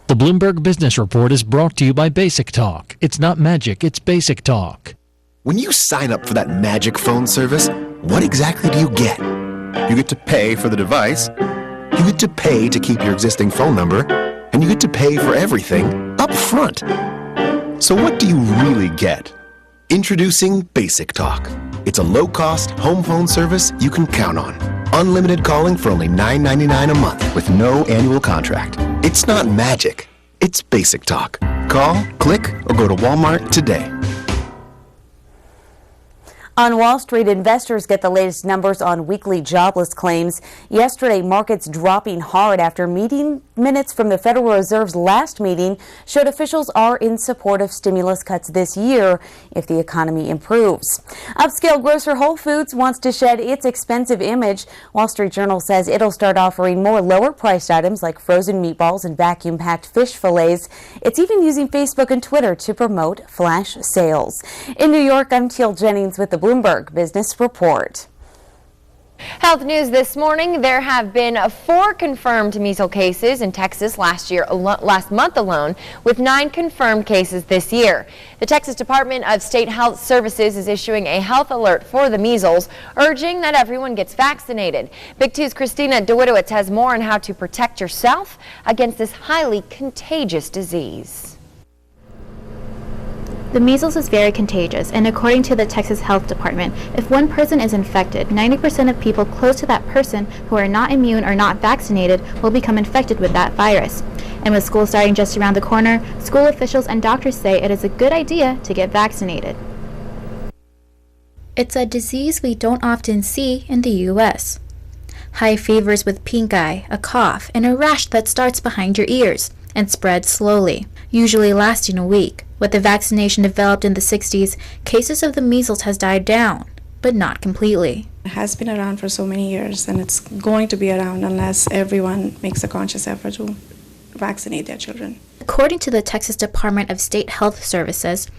The Bloomberg Business Report is brought to you by Basic Talk. It's not magic, it's Basic Talk. When you sign up for that magic phone service, what exactly do you get? You get to pay for the device, you get to pay to keep your existing phone number, and you get to pay for everything up front. So what do you really get? Introducing Basic Talk. It's a low-cost home phone service you can count on. Unlimited calling for only $9.99 a month with no annual contract. It's not magic. It's Basic Talk. Call, click, or go to Walmart today. On Wall Street, investors get the latest numbers on weekly jobless claims. Yesterday, markets dropping hard after meeting minutes from the Federal Reserve's last meeting showed officials are in support of stimulus cuts this year if the economy improves. Upscale grocer Whole Foods wants to shed its expensive image. Wall Street Journal says it'll start offering more lower-priced items like frozen meatballs and vacuum-packed fish fillets. It's even using Facebook and Twitter to promote flash sales. In New York, I'm Teal Jennings with the Bloomberg Business Report. Health news this morning. There have been 4 confirmed measles cases in Texas last month alone, with 9 confirmed cases this year. The Texas Department of State Health Services is issuing a health alert for the measles, urging that everyone gets vaccinated. Big 2's Christina DeWitowitz has more on how to protect yourself against this highly contagious disease. The measles is very contagious, and according to the Texas Health Department, if one person is infected, 90% of people close to that person who are not immune or not vaccinated will become infected with that virus. And with school starting just around the corner, school officials and doctors say it is a good idea to get vaccinated. It's a disease we don't often see in the U.S. High fevers with pink eye, a cough, and a rash that starts behind your ears and spreads slowly, usually lasting a week. With the vaccination developed in the 60s, cases of the measles has died down, but not completely. It has been around for so many years, and it's going to be around unless everyone makes a conscious effort to vaccinate their children. According to the Texas Department of State Health Services,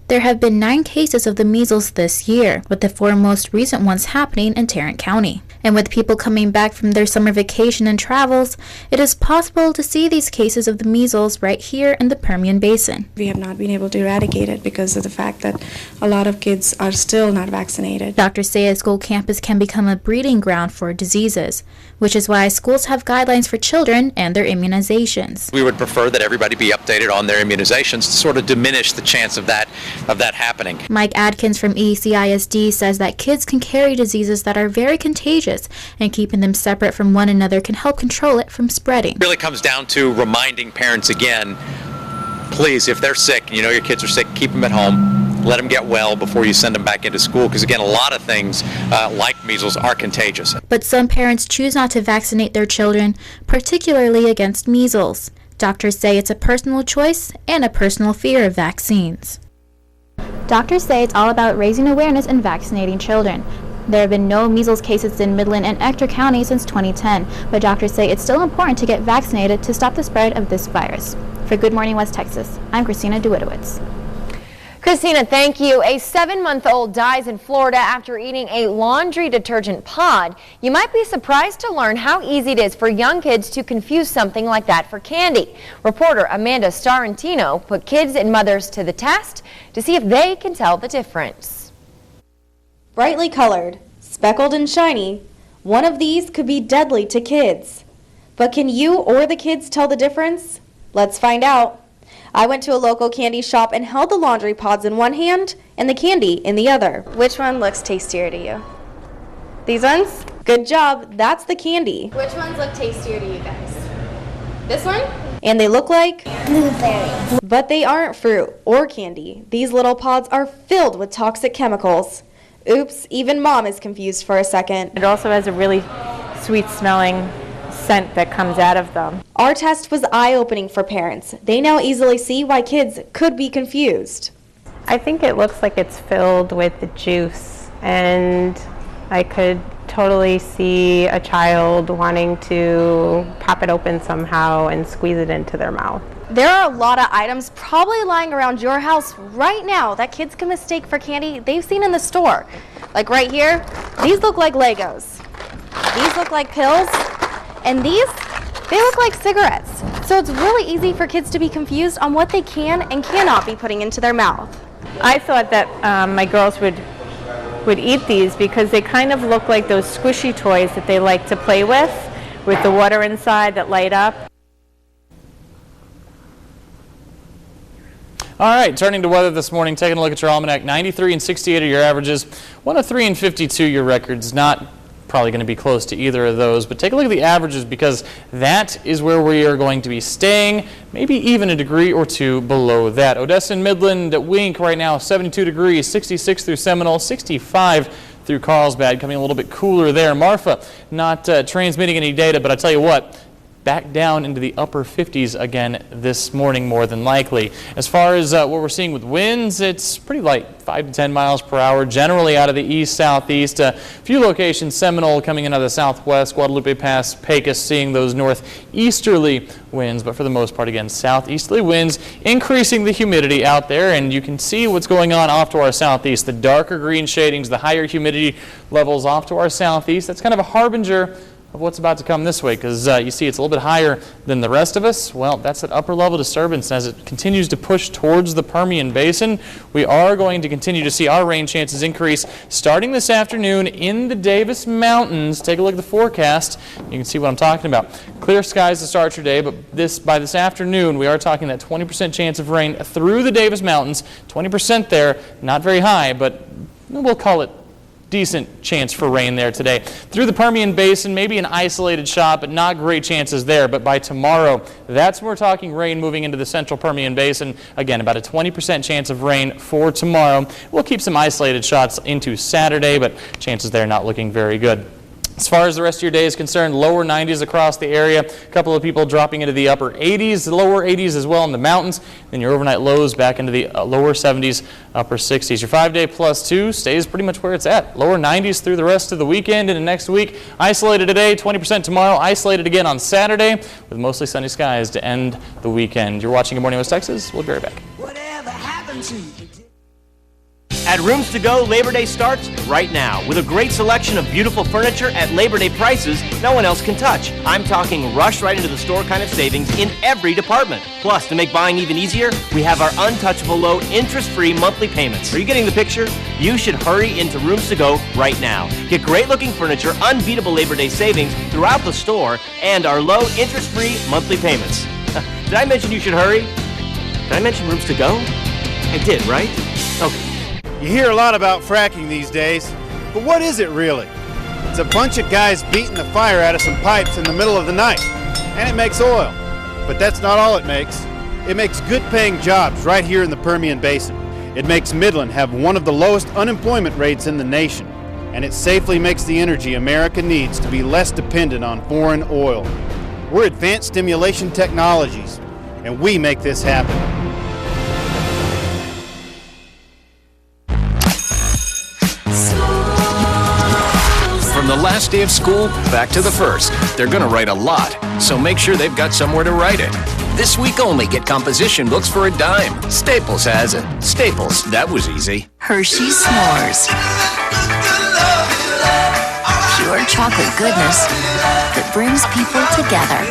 there have been 9 cases of the measles this year, with the 4 most recent ones happening in Tarrant County. And with people coming back from their summer vacation and travels, it is possible to see these cases of the measles right here in the Permian Basin. We have not been able to eradicate it because of the fact that a lot of kids are still not vaccinated. Doctors say a school campus can become a breeding ground for diseases, which is why schools have guidelines for children and their immunizations. We would prefer that everybody be updated on their immunizations to sort of diminish the chance of that happening. Mike Adkins from ECISD says that kids can carry diseases that are very contagious, and keeping them separate from one another can help control it from spreading. It really comes down to reminding parents again, please, if they're sick, you know your kids are sick, keep them at home. Let them get well before you send them back into school, because again, a lot of things like measles are contagious. But some parents choose not to vaccinate their children, particularly against measles. Doctors say it's a personal choice and a personal fear of vaccines. Doctors say it's all about raising awareness and vaccinating children. There have been no measles cases in Midland and Ector County since 2010, but doctors say it's still important to get vaccinated to stop the spread of this virus. For Good Morning West Texas, I'm Christina DeWitowitz. Christina, thank you. A 7-month-old dies in Florida after eating a laundry detergent pod. You might be surprised to learn how easy it is for young kids to confuse something like that for candy. Reporter Amanda Starantino put kids and mothers to the test to see if they can tell the difference. Brightly colored, speckled and shiny, one of these could be deadly to kids. But can you or the kids tell the difference? Let's find out. I went to a local candy shop and held the laundry pods in one hand and the candy in the other. Which one looks tastier to you? These ones? Good job, that's the candy. Which ones look tastier to you guys? This one? And they look like? Blueberry. But they aren't fruit or candy. These little pods are filled with toxic chemicals. Oops, even Mom is confused for a second. It also has a really sweet smelling scent that comes out of them. Our test was eye-opening for parents. They now easily see why kids could be confused. I think it looks like it's filled with the juice, and I could totally see a child wanting to pop it open somehow and squeeze it into their mouth. There are a lot of items probably lying around your house right now that kids can mistake for candy they've seen in the store. Like right here, these look like Legos. These look like pills. And these, they look like cigarettes. So it's really easy for kids to be confused on what they can and cannot be putting into their mouth. I thought that my girls would eat these because they kind of look like those squishy toys that they like to play with the water inside that light up. All right, turning to weather this morning, taking a look at your almanac. 93 and 68 are your averages. 103 and 52 your records. Not probably going to be close to either of those. But take a look at the averages, because that is where we are going to be staying, maybe even a degree or two below that. Odessa and Midland at Wink right now, 72 degrees, 66 through Seminole, 65 through Carlsbad, coming a little bit cooler there. Marfa not transmitting any data, but I tell you what, back down into the upper 50s again this morning, more than likely. As far as what we're seeing with winds, it's pretty light, 5 to 10 miles per hour, generally out of the east-southeast. A few locations, Seminole coming in out of the southwest, Guadalupe Pass, Pecos, seeing those northeasterly winds, but for the most part, again, southeasterly winds, increasing the humidity out there, and you can see what's going on off to our southeast. The darker green shadings, the higher humidity levels off to our southeast. That's kind of a harbinger of what's about to come this way, because you see it's a little bit higher than the rest of us. Well, that's an upper level disturbance. As it continues to push towards the Permian Basin, we are going to continue to see our rain chances increase starting this afternoon in the Davis Mountains. Take a look at the forecast. You can see what I'm talking about. Clear skies to start your day, but by this afternoon, we are talking that 20% chance of rain through the Davis Mountains. 20% there, not very high, but we'll call it decent chance for rain there today. Through the Permian Basin, maybe an isolated shot, but not great chances there. But by tomorrow, that's when we're talking rain moving into the central Permian Basin. Again, about a 20% chance of rain for tomorrow. We'll keep some isolated shots into Saturday, but chances there not looking very good. As far as the rest of your day is concerned, lower 90s across the area. A couple of people dropping into the upper 80s, the lower 80s as well in the mountains. Then your overnight lows back into the lower 70s, upper 60s. Your 5-day +2 stays pretty much where it's at. Lower 90s through the rest of the weekend into next week. Isolated today, 20% tomorrow. Isolated again on Saturday with mostly sunny skies to end the weekend. You're watching Good Morning West Texas. We'll be right back. Whatever happened to you? At Rooms to Go, Labor Day starts right now with a great selection of beautiful furniture at Labor Day prices no one else can touch. I'm talking rush right into the store kind of savings in every department. Plus, to make buying even easier, we have our untouchable low interest-free monthly payments. Are you getting the picture? You should hurry into Rooms to Go right now. Get great-looking furniture, unbeatable Labor Day savings throughout the store, and our low interest-free monthly payments. Did I mention you should hurry? Did I mention Rooms to Go? I did, right? Okay. You hear a lot about fracking these days, but what is it really? It's a bunch of guys beating the fire out of some pipes in the middle of the night, and it makes oil. But that's not all it makes. It makes good-paying jobs right here in the Permian Basin. It makes Midland have one of the lowest unemployment rates in the nation, and it safely makes the energy America needs to be less dependent on foreign oil. We're Advanced Stimulation Technologies, and we make this happen. From the last day of school back to the first, they're going to write a lot, so make sure they've got somewhere to write it. This week only, get composition books for $0.10. Staples has it. Staples, that was easy. Hershey's S'mores. Pure chocolate goodness that brings people together.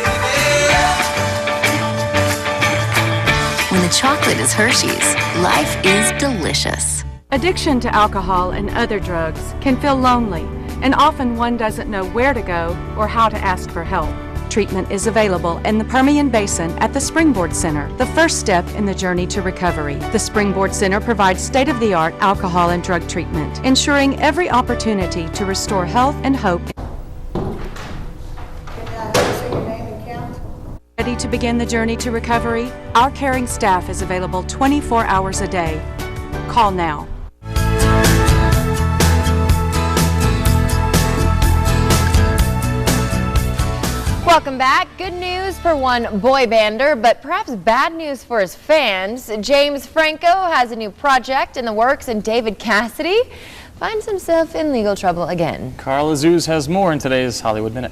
When the chocolate is Hershey's, life is delicious. Addiction to alcohol and other drugs can feel lonely, and often one doesn't know where to go or how to ask for help. Treatment is available in the Permian Basin at the Springboard Center, the first step in the journey to recovery. The Springboard Center provides state-of-the-art alcohol and drug treatment, ensuring every opportunity to restore health and hope. Ready to begin the journey to recovery? Our caring staff is available 24 hours a day. Call now. Welcome back. Good news for one boy bander, but perhaps bad news for his fans. James Franco has a new project in the works, and David Cassidy finds himself in legal trouble again. Carl Azuz has more in today's Hollywood Minute.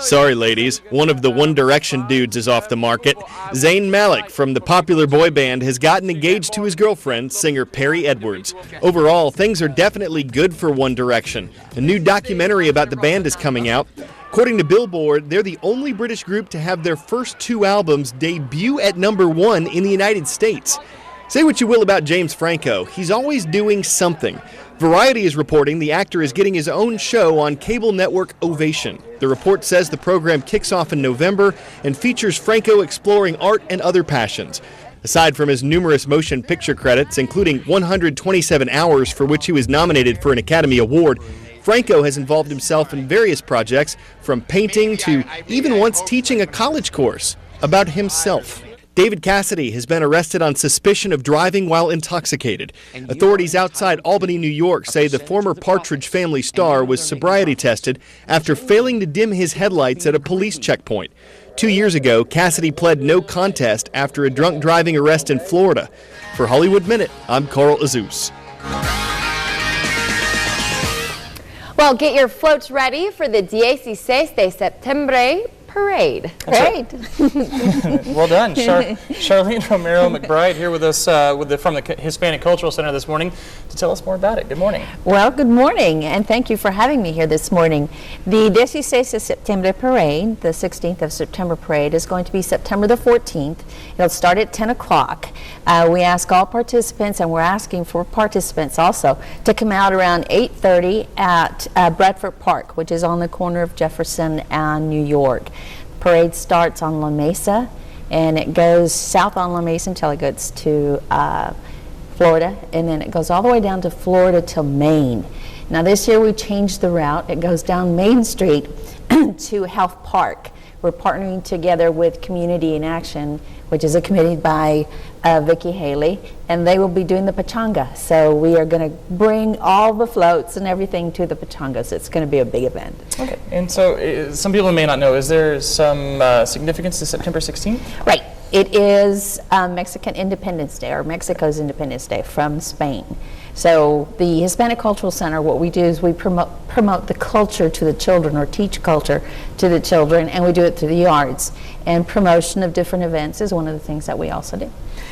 Sorry, ladies. One of the One Direction dudes is off the market. Zayn Malik from the popular boy band has gotten engaged to his girlfriend, singer Perry Edwards. Overall, things are definitely good for One Direction. A new documentary about the band is coming out. According to Billboard, they're the only British group to have their first two albums debut at #1 in the United States. Say what you will about James Franco, he's always doing something. Variety is reporting the actor is getting his own show on cable network Ovation. The report says the program kicks off in November and features Franco exploring art and other passions. Aside from his numerous motion picture credits, including 127 Hours, for which he was nominated for an Academy Award, Franco has involved himself in various projects, from painting to even once teaching a college course about himself. David Cassidy has been arrested on suspicion of driving while intoxicated. Authorities outside Albany, New York say the former Partridge Family star was sobriety tested after failing to dim his headlights at a police checkpoint. 2 years ago, Cassidy pled no contest after a drunk driving arrest in Florida. For Hollywood Minute, I'm Carl Azus. Well, get your floats ready for the 16 de Septiembre parade. Well done. Charlene Romero McBride here with us from the Hispanic Cultural Center this morning to tell us more about it. Good morning. Well, good morning, and thank you for having me here this morning. The 16 de Septiembre parade, the 16th of September parade, is going to be September the 14th. It'll start at 10 o'clock. We ask all participants, and we're asking for participants also, to come out around 8:30 at Bradford Park, which is on the corner of Jefferson and New York. Parade starts on La Mesa, and it goes south on La Mesa until it gets to Florida, and then it goes all the way down to Florida till Maine. Now this year we changed the route. It goes down Main Street to Health Park. We're partnering together with Community in Action, which is a committee by Vicki Haley, and they will be doing the pachanga. So we are going to bring all the floats and everything to the pachangas. It's going to be a big event. Okay, and so some people may not know, is there some significance to September 16th? Right. It is Mexican Independence Day, or Mexico's Independence Day from Spain. So the Hispanic Cultural Center, what we do is we promote the culture to the children, or teach culture to the children, and we do it through the arts. And promotion of different events is one of the things that we also do.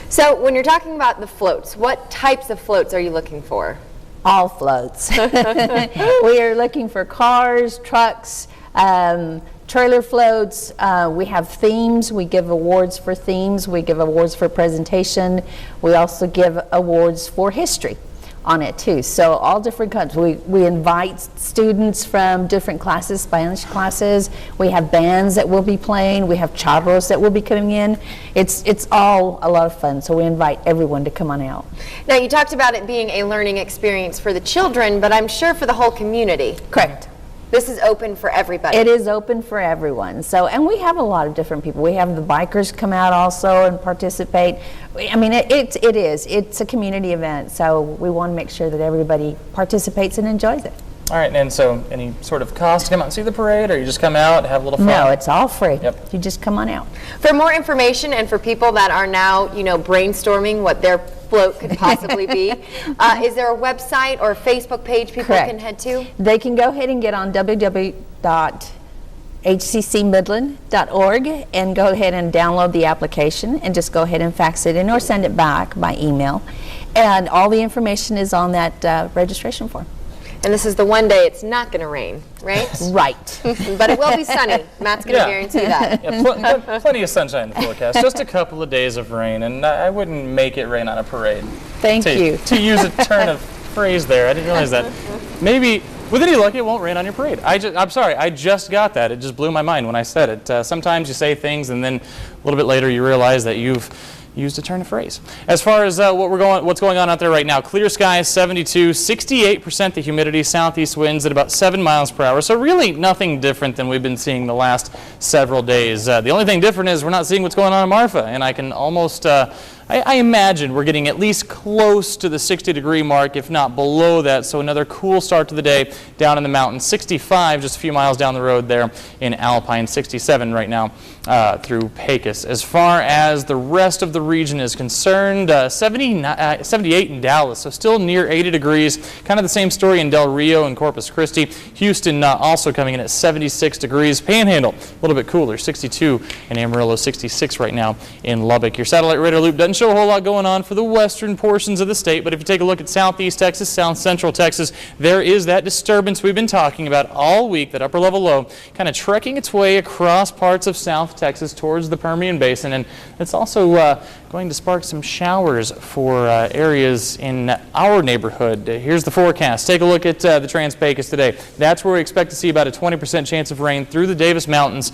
So when you're talking about the floats, what types of floats are you looking for? All floats. We are looking for cars, trucks, trailer floats. We have themes. We give awards for themes. We give awards for presentation. We also give awards for history on it too. So all different kinds. We invite students from different classes, Spanish classes. We have bands that will be playing. We have charros that will be coming in. It's all a lot of fun. So we invite everyone to come on out. Now you talked about it being a learning experience for the children, but I'm sure for the whole community. Correct. This is open for everybody. It is open for everyone. So, and we have a lot of different people. We have the bikers come out also and participate. I mean, it's a community event, so we want to make sure that everybody participates and enjoys it. All right, and so any sort of cost to come out and see the parade, or you just come out and have a little fun? No, it's all free. Yep. You just come on out. For more information, and for people that are now, brainstorming what their float could possibly be, is there a website or Facebook page people can head to? They can go ahead and get on www.hccmidland.org and go ahead and download the application and just go ahead and fax it in or send it back by email. And all the information is on that registration form. And this is the one day it's not going to rain, right? Right. But it will be sunny. Matt's going to guarantee that. Yeah, plenty of sunshine in the forecast. Just a couple of days of rain, and I wouldn't make it rain on a parade. Thank you. To use a turn of phrase there, I didn't realize that. Maybe, with any luck, it won't rain on your parade. I'm sorry, I just got that. It just blew my mind when I said it. Sometimes you say things, and then a little bit later you realize that you've used a turn of phrase. As far as what's going on out there right now, clear skies, 72, 68% the humidity, southeast winds at about 7 miles per hour. So really nothing different than we've been seeing the last several days. The only thing different is we're not seeing what's going on in Marfa, and I can almost I imagine we're getting at least close to the 60-degree mark, if not below that. So another cool start to the day down in the mountains. 65 just a few miles down the road there in Alpine. 67 right now through Pecos. As far as the rest of the region is concerned, 78 in Dallas, so still near 80 degrees. Kind of the same story in Del Rio and Corpus Christi. Houston also coming in at 76 degrees. Panhandle, a little bit cooler, 62 in Amarillo, 66 right now in Lubbock. Your satellite radar loop doesn't show a whole lot going on for the western portions of the state, but if you take a look at southeast Texas, south central Texas, there is that disturbance we've been talking about all week, that upper level low, kind of trekking its way across parts of South Texas towards the Permian Basin, and it's also going to spark some showers for areas in our neighborhood. Here's the forecast. Take a look at the Trans-Pecos today. That's where we expect to see about a 20% chance of rain through the Davis Mountains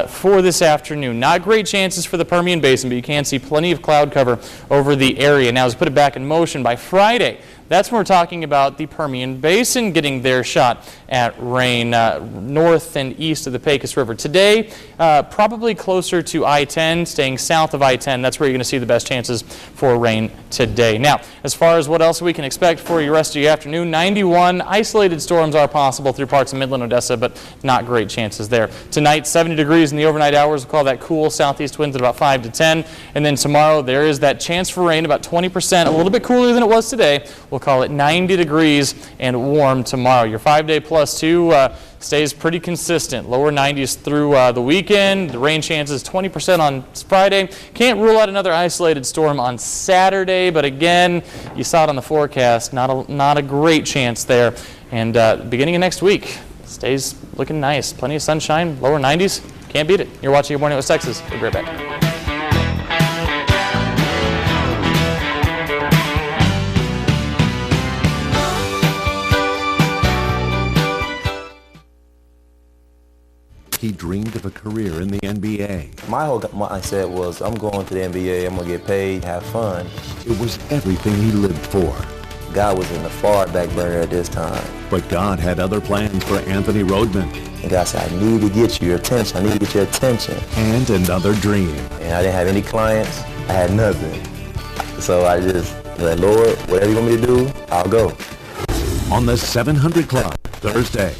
for this afternoon. Not great chances for the Permian Basin, but you can see plenty of cloud cover over the area. Now, as we put it back in motion by Friday, that's when we're talking about the Permian Basin getting their shot at rain north and east of the Pecos River. Today, probably closer to I-10, staying south of I-10. That's where you're going to see the best chances for rain today. Now, as far as what else we can expect for your rest of your afternoon, 91 isolated storms are possible through parts of Midland, Odessa, but not great chances there. Tonight, 70 degrees in the overnight hours. We'll call that cool. Southeast winds at about 5 to 10. And then tomorrow, there is that chance for rain, about 20%, a little bit cooler than it was today. We'll call it 90 degrees and warm tomorrow. Your 5-day plus 2 stays pretty consistent. Lower 90s through the weekend. The rain chances 20% on Friday. Can't rule out another isolated storm on Saturday, but again, you saw it on the forecast. Not a great chance there. And beginning of next week, stays looking nice. Plenty of sunshine, lower 90s. Can't beat it. You're watching Good Morning West Texas. We'll be right back. He dreamed of a career in the NBA. My whole mindset was, I'm going to the NBA, I'm going to get paid, have fun. It was everything he lived for. God was in the far back burner at this time. But God had other plans for Anthony Rodman. And God said, I need to get your attention. I need to get your attention. And another dream. And I didn't have any clients. I had nothing. So I just said, Lord, whatever you want me to do, I'll go. On the 700 Club, Thursday.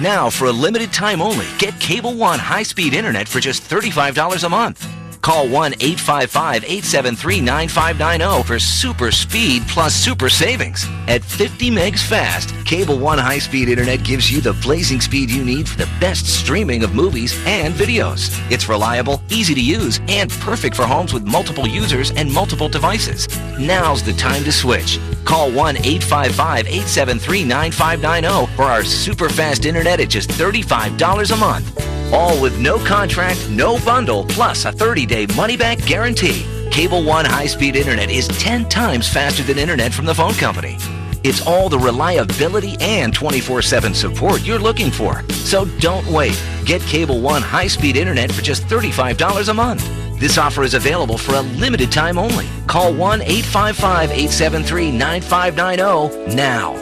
Now, for a limited time only, get Cable One high-speed internet for just $35 a month. Call 1-855-873-9590 for super speed plus super savings. At 50 megs fast, Cable One high-speed internet gives you the blazing speed you need for the best streaming of movies and videos. It's reliable, easy to use, and perfect for homes with multiple users and multiple devices. Now's the time to switch. Call 1-855-873-9590 for our super fast internet at just $35 a month. All with no contract, no bundle, plus a 30-day money-back guarantee. Cable One high-speed internet is 10 times faster than internet from the phone company. It's all the reliability and 24/7 support you're looking for. So don't wait. Get Cable One high-speed internet for just $35 a month. This offer is available for a limited time only. Call 1-855-873-9590 now.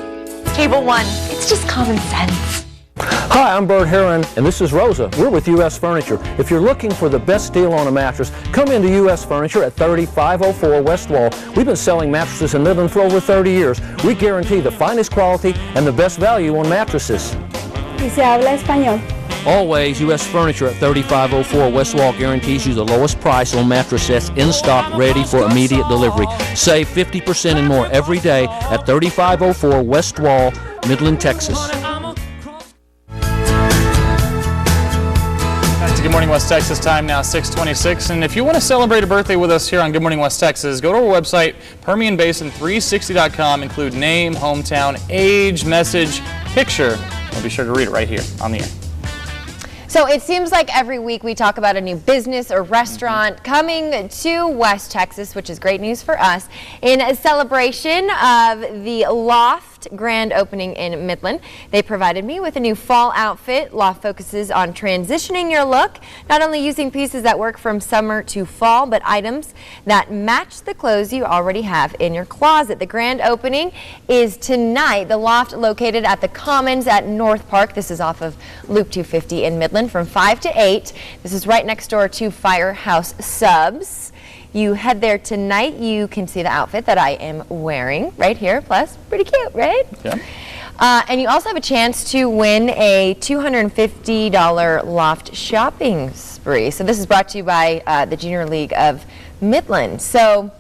Cable One, it's just common sense. Hi, I'm Bert Heron, and this is Rosa. We're with U.S. Furniture. If you're looking for the best deal on a mattress, come into U.S. Furniture at 3504 West Wall. We've been selling mattresses in Midland for over 30 years. We guarantee the finest quality and the best value on mattresses. Y se habla español. Always, U.S. Furniture at 3504 West Wall guarantees you the lowest price on mattress sets in stock, ready for immediate delivery. Save 50% and more every day at 3504 West Wall, Midland, Texas. Good Morning West Texas, time now 6:26, and if you want to celebrate a birthday with us here on Good Morning West Texas, go to our website, PermianBasin360.com, include name, hometown, age, message, picture. We'll be sure to read it right here on the air. So it seems like every week we talk about a new business or restaurant coming to West Texas, which is great news for us, in a celebration of the Loft grand opening in Midland. They provided me with a new fall outfit. Loft focuses on transitioning your look, not only using pieces that work from summer to fall, but items that match the clothes you already have in your closet. The grand opening is tonight. The Loft, located at the Commons at North Park. This is off of Loop 250 in Midland, from 5 to 8. This is right next door to Firehouse Subs. You head there tonight, you can see the outfit that I am wearing right here. Plus, pretty cute, right? Yeah. And you also have a chance to win a $250 Loft shopping spree. So this is brought to you by the Junior League of Midland. So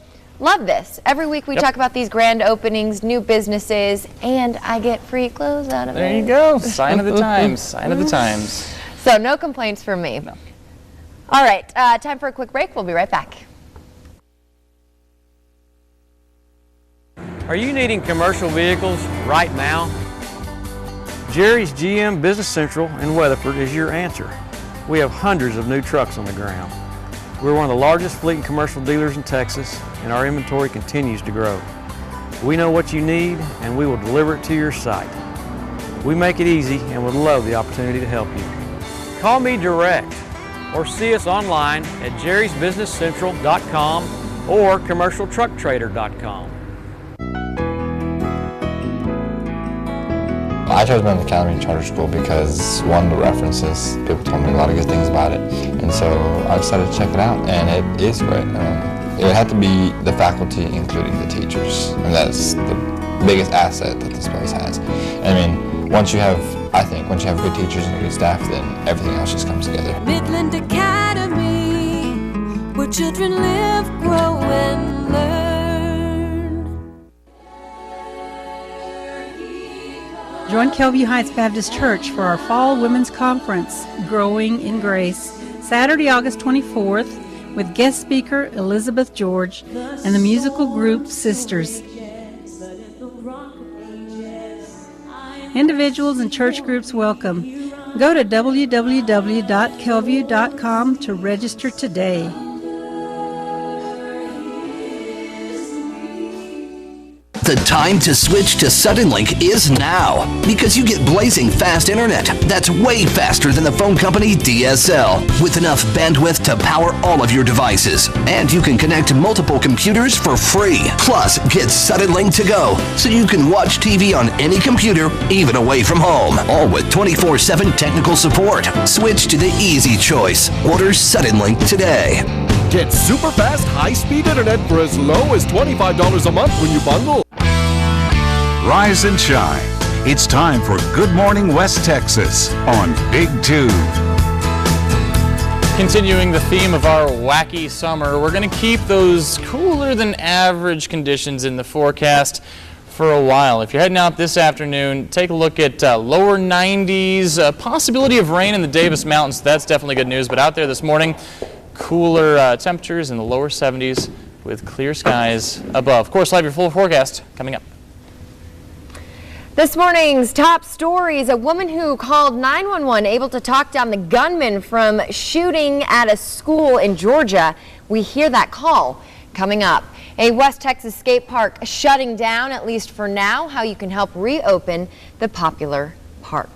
love this. Every week we talk about these grand openings, new businesses, and I get free clothes out of it. There you go. Sign of the times. Sign of the times. So no complaints from me. No. All right, time for a quick break. We'll be right back. Are you needing commercial vehicles right now? Jerry's GM Business Central in Weatherford is your answer. We have hundreds of new trucks on the ground. We're one of the largest fleet and commercial dealers in Texas, and our inventory continues to grow. We know what you need, and we will deliver it to your site. We make it easy and would love the opportunity to help you. Call me direct or see us online at jerrysbusinesscentral.com or commercialtrucktrader.com. I chose Memphis Academy Charter School because, one, the references, people told me a lot of good things about it, and so I decided to check it out, and it is great. It had to be the faculty, including the teachers, and that's the biggest asset that this place has. I mean, once you have good teachers and good staff, then everything else just comes together. Midland Academy, where children live, grow, and learn. Join Kelview Heights Baptist Church for our Fall Women's Conference, Growing in Grace, Saturday, August 24th, with guest speaker Elizabeth George and the musical group Sisters. Individuals and church groups welcome. Go to www.kelview.com to register today. The time to switch to Suddenlink is now, because you get blazing fast internet that's way faster than the phone company DSL, with enough bandwidth to power all of your devices. And you can connect multiple computers for free. Plus, get Suddenlink to go, so you can watch TV on any computer, even away from home, all with 24/7 technical support. Switch to the easy choice. Order Suddenlink today. Get super fast, high-speed internet for as low as $25 a month when you bundle. Rise and shine. It's time for Good Morning West Texas on Big 2. Continuing the theme of our wacky summer, we're going to keep those cooler than average conditions in the forecast for a while. If you're heading out this afternoon, take a look at lower 90s, possibility of rain in the Davis Mountains. That's definitely good news. But out there this morning, cooler temperatures in the lower 70s with clear skies above. Of course, we'll have your full forecast coming up. This morning's top stories: a woman who called 911 able to talk down the gunman from shooting at a school in Georgia. We hear that call coming up. A West Texas skate park shutting down, at least for now, how you can help reopen the popular park.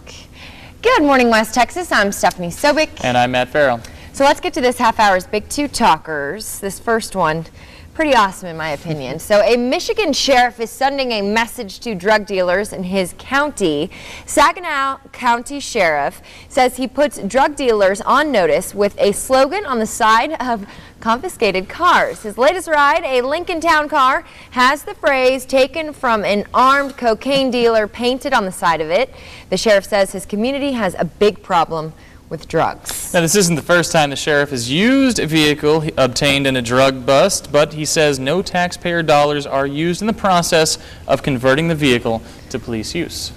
Good morning, West Texas. I'm Stephanie Sobek. And I'm Matt Farrell. So let's get to this half hour's Big 2 talkers. This first one, pretty awesome in my opinion. So a Michigan sheriff is sending a message to drug dealers in his county. Saginaw County Sheriff says he puts drug dealers on notice with a slogan on the side of confiscated cars. His latest ride, a Lincoln Town car, has the phrase "taken from an armed cocaine dealer" painted on the side of it. The sheriff says his community has a big problem with drugs. Now, this isn't the first time the sheriff has used a vehicle obtained in a drug bust, but he says no taxpayer dollars are used in the process of converting the vehicle to police use.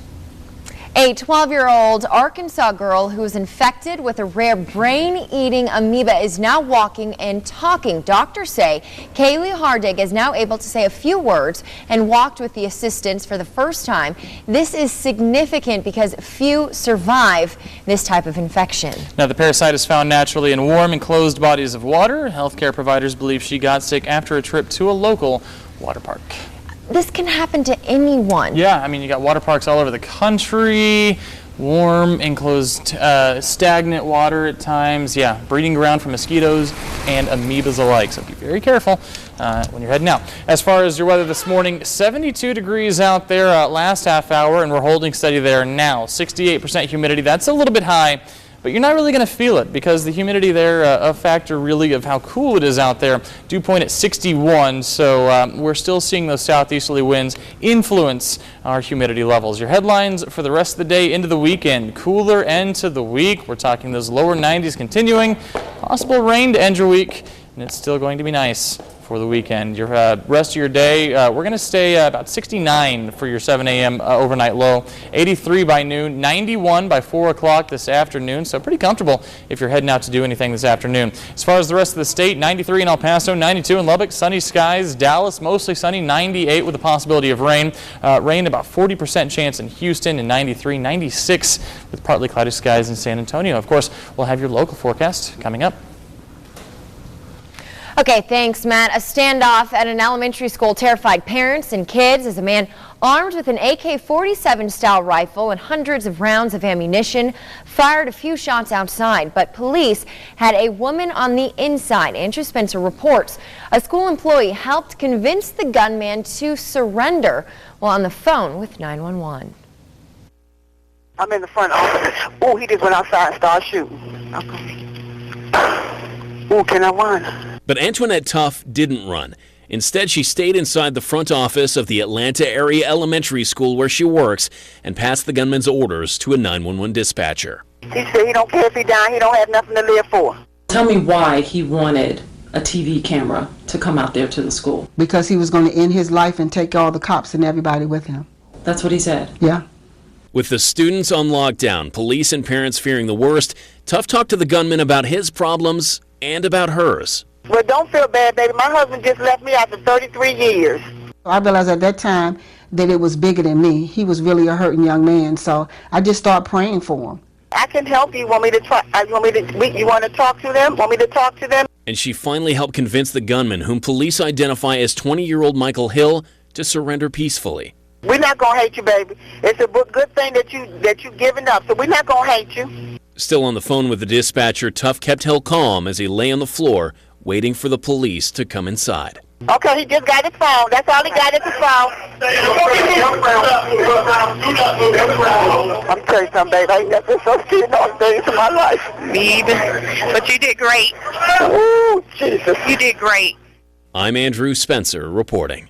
A 12-year-old Arkansas girl who was infected with a rare brain-eating amoeba is now walking and talking. Doctors say Kaylee Hardig is now able to say a few words and walked with the assistance for the first time. This is significant because few survive this type of infection. Now, the parasite is found naturally in warm, enclosed bodies of water. Healthcare providers believe she got sick after a trip to a local water park. This can happen to anyone. Yeah, I mean, you got water parks all over the country, warm, enclosed, stagnant water at times. Yeah, breeding ground for mosquitoes and amoebas alike. So be very careful when you're heading out. As far as your weather this morning, 72 degrees out there last half hour, and we're holding steady there now. 68% humidity. That's a little bit high, but you're not really going to feel it because the humidity there, a factor really of how cool it is out there, dew point at 61, so we're still seeing those southeasterly winds influence our humidity levels. Your headlines for the rest of the day into the weekend: cooler end to the week. We're talking those lower 90s continuing, possible rain to end your week, and it's still going to be nice for the weekend. Your rest of your day, we're going to stay about 69 for your 7 a.m. Overnight low, 83 by noon, 91 by 4 o'clock this afternoon, so pretty comfortable if you're heading out to do anything this afternoon. As far as the rest of the state, 93 in El Paso, 92 in Lubbock, sunny skies. Dallas, mostly sunny, 98 with a possibility of rain. Rain about 40% chance in Houston, and 93, 96 with partly cloudy skies in San Antonio. Of course, we'll have your local forecast coming up. Okay, thanks, Matt. A standoff at an elementary school terrified parents and kids as a man armed with an AK-47 style rifle and hundreds of rounds of ammunition fired a few shots outside, but police had a woman on the inside. Andrew Spencer reports a school employee helped convince the gunman to surrender while on the phone with 911. I'm in the front office. Oh, he just went outside and started shooting. Oh, can I run? But Antoinette Tuff didn't run. Instead, she stayed inside the front office of the Atlanta area elementary school where she works and passed the gunman's orders to a 911 dispatcher. He said he don't care if he died, he don't have nothing to live for. Tell me why he wanted a TV camera to come out there to the school. Because he was going to end his life and take all the cops and everybody with him. That's what he said? Yeah. With the students on lockdown, police and parents fearing the worst, Tuff talked to the gunman about his problems and about hers. Well, don't feel bad, baby. My husband just left me after 33 years. I realized at that time that it was bigger than me. He was really a hurting young man, so I just started praying for him. I can help you. Want me to try? You want to talk to them? Want me to talk to them? And she finally helped convince the gunman, whom police identify as 20-year-old Michael Hill, to surrender peacefully. We're not gonna hate you, baby. It's a good thing that you giving up. So we're not gonna hate you. Still on the phone with the dispatcher, Tuff kept Hill calm as he lay on the floor, waiting for the police to come inside. Okay, he just got his phone. That's all he got is his phone. I'm telling you something, babe. I ain't never so scared all days of my life. Me either. But you did great. Ooh, Jesus. You did great. I'm Andrew Spencer reporting.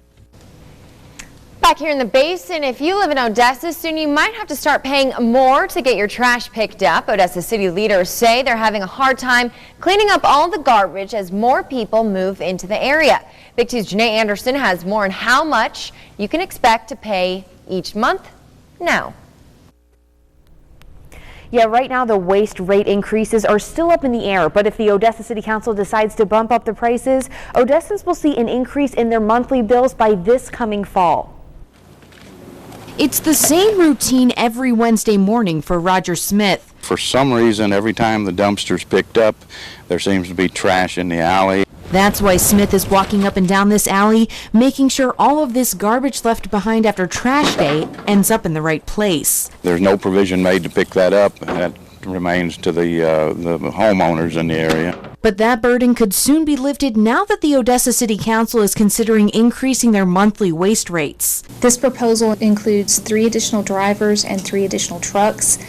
Back here in the basin, if you live in Odessa, soon you might have to start paying more to get your trash picked up. Odessa city leaders say they're having a hard time cleaning up all the garbage as more people move into the area. Big 2's Janae Anderson has more on how much you can expect to pay each month now. Yeah, right now the waste rate increases are still up in the air, but if the Odessa City Council decides to bump up the prices, Odessans will see an increase in their monthly bills by this coming fall. It's the same routine every Wednesday morning for Roger Smith. For some reason, every time the dumpster's picked up, there seems to be trash in the alley. That's why Smith is walking up and down this alley, making sure all of this garbage left behind after trash day ends up in the right place. There's no provision made to pick that up. That remains to the homeowners in the area. But that burden could soon be lifted now that the Odessa City Council is considering increasing their monthly waste rates. This proposal includes 3 additional drivers and 3 additional trucks,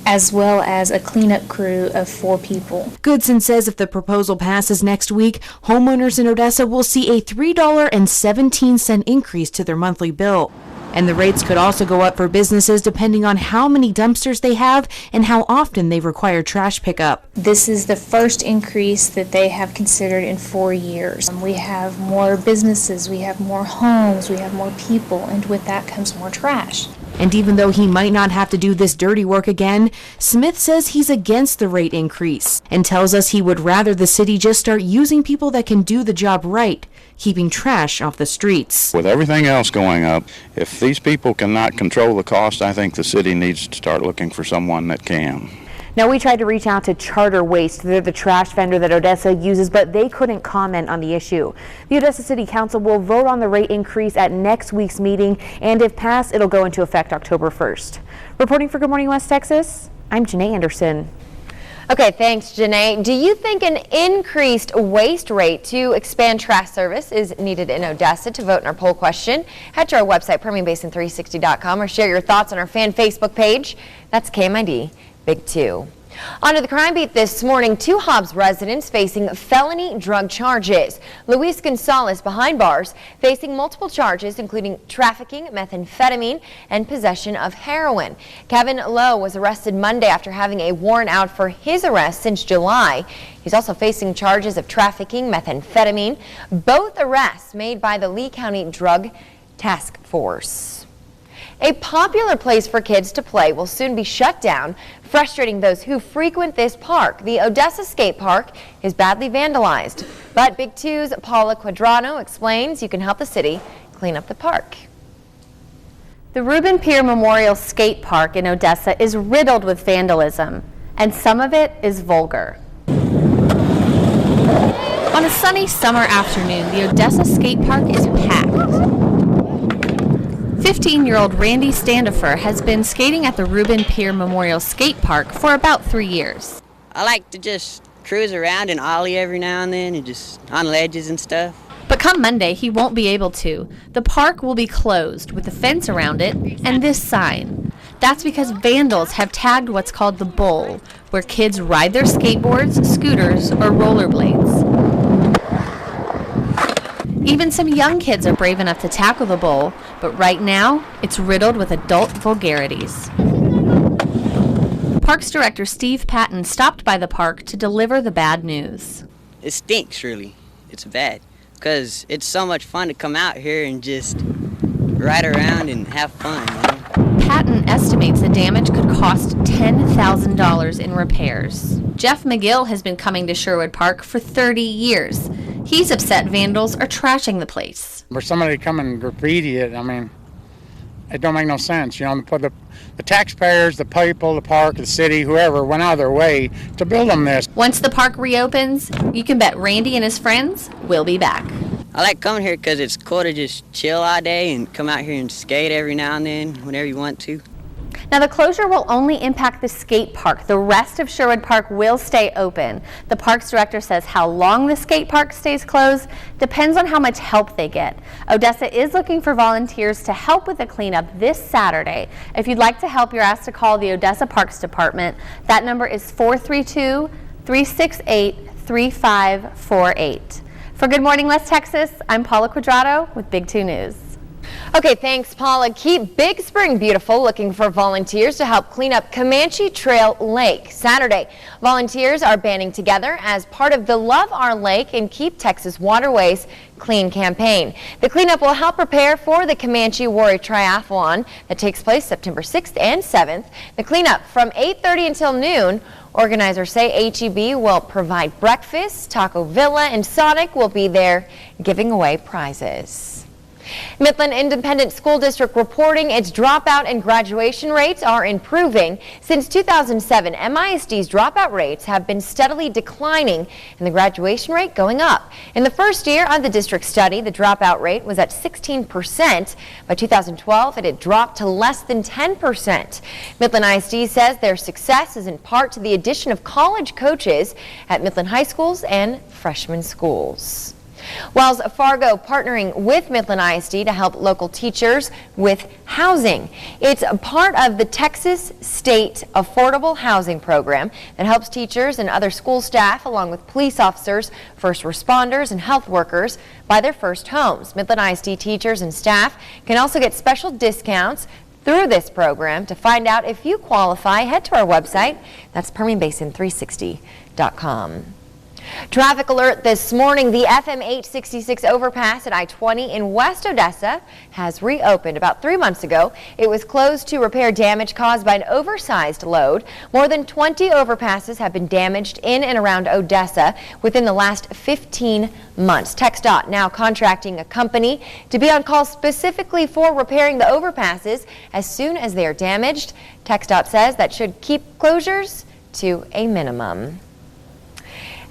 as well as a cleanup crew of 4 people. Goodson says if the proposal passes next week, homeowners in Odessa will see a $3.17 increase to their monthly bill. And the rates could also go up for businesses depending on how many dumpsters they have and how often they require trash pickup. This is the first increase that they have considered in 4 years. We have more businesses, we have more homes, we have more people, and with that comes more trash. And even though he might not have to do this dirty work again, Smith says he's against the rate increase and tells us he would rather the city just start using people that can do the job right, keeping trash off the streets. With everything else going up, if these people cannot control the cost, I think the city needs to start looking for someone that can. Now, we tried to reach out to Charter Waste. They're the trash vendor that Odessa uses, but they couldn't comment on the issue. The Odessa City Council will vote on the rate increase at next week's meeting, and if passed, it'll go into effect October 1st. Reporting for Good Morning West Texas, I'm Janae Anderson. Okay, thanks, Janae. Do you think an increased waste rate to expand trash service is needed in Odessa? To vote in our poll question, head to our website, PermianBasin360.com, or share your thoughts on our fan Facebook page. That's KMID Big 2. On to the crime beat this morning, 2 Hobbs residents facing felony drug charges. Luis Gonzalez behind bars facing multiple charges, including trafficking, methamphetamine, and possession of heroin. Kevin Lowe was arrested Monday after having a warrant out for his arrest since July. He's also facing charges of trafficking, methamphetamine, both arrests made by the Lee County Drug Task Force. A popular place for kids to play will soon be shut down, frustrating those who frequent this park. The Odessa Skate Park is badly vandalized, but Big 2's Paula Quadrano explains you can help the city clean up the park. The Reuben Pier Memorial Skate Park in Odessa is riddled with vandalism, and some of it is vulgar. On a sunny summer afternoon, the Odessa skate park is packed. 15-year-old Randy Standifer has been skating at the Reuben Pier Memorial Skate Park for about 3 years. I like to just cruise around and ollie every now and then and just on ledges and stuff. But come Monday, he won't be able to. The park will be closed with a fence around it and this sign. That's because vandals have tagged what's called the bowl, where kids ride their skateboards, scooters, or rollerblades. Even some young kids are brave enough to tackle the bowl, but right now, it's riddled with adult vulgarities. Parks Director Steve Patton stopped by the park to deliver the bad news. It stinks, really. It's bad, because it's so much fun to come out here and just ride around and have fun, you know? Patton estimates the damage could cost $10,000 in repairs. Jeff McGill has been coming to Sherwood Park for 30 years. He's upset vandals are trashing the place. For somebody to come and graffiti it, I mean, it don't make no sense. You know, the taxpayers, the people, the park, the city, whoever went out of their way to build them this. Once the park reopens, you can bet Randy and his friends will be back. I like coming here because it's cool to just chill all day and come out here and skate every now and then whenever you want to. Now, the closure will only impact the skate park. The rest of Sherwood Park will stay open. The Parks Director says how long the skate park stays closed depends on how much help they get. Odessa is looking for volunteers to help with the cleanup this Saturday. If you'd like to help, you're asked to call the Odessa Parks Department. That number is 432-368-3548. For Good Morning West Texas, I'm Paula Quadrado with Big 2 News. Okay, thanks, Paula. Keep Big Spring beautiful, looking for volunteers to help clean up Comanche Trail Lake. Saturday, volunteers are banding together as part of the Love Our Lake and Keep Texas Waterways Clean campaign. The cleanup will help prepare for the Comanche Warrior Triathlon that takes place September 6th and 7th. The cleanup from 8:30 until noon. Organizers say HEB will provide breakfast, Taco Villa, and Sonic will be there giving away prizes. Midland Independent School District reporting its dropout and graduation rates are improving. Since 2007, MISD's dropout rates have been steadily declining and the graduation rate going up. In the first year of the district study, the dropout rate was at 16%. By 2012, it had dropped to less than 10%. Midland ISD says their success is in part to the addition of college coaches at Midland high schools and freshman schools. Wells Fargo partnering with Midland ISD to help local teachers with housing. It's a part of the Texas State Affordable Housing Program that helps teachers and other school staff, along with police officers, first responders, and health workers buy their first homes. Midland ISD teachers and staff can also get special discounts through this program. To find out if you qualify, head to our website. That's PermianBasin360.com. Traffic alert this morning. The FM 866 overpass at I-20 in West Odessa has reopened. About 3 months ago, it was closed to repair damage caused by an oversized load. More than 20 overpasses have been damaged in and around Odessa within the last 15 months. TxDOT now contracting a company to be on call specifically for repairing the overpasses as soon as they are damaged. TxDOT says that should keep closures to a minimum.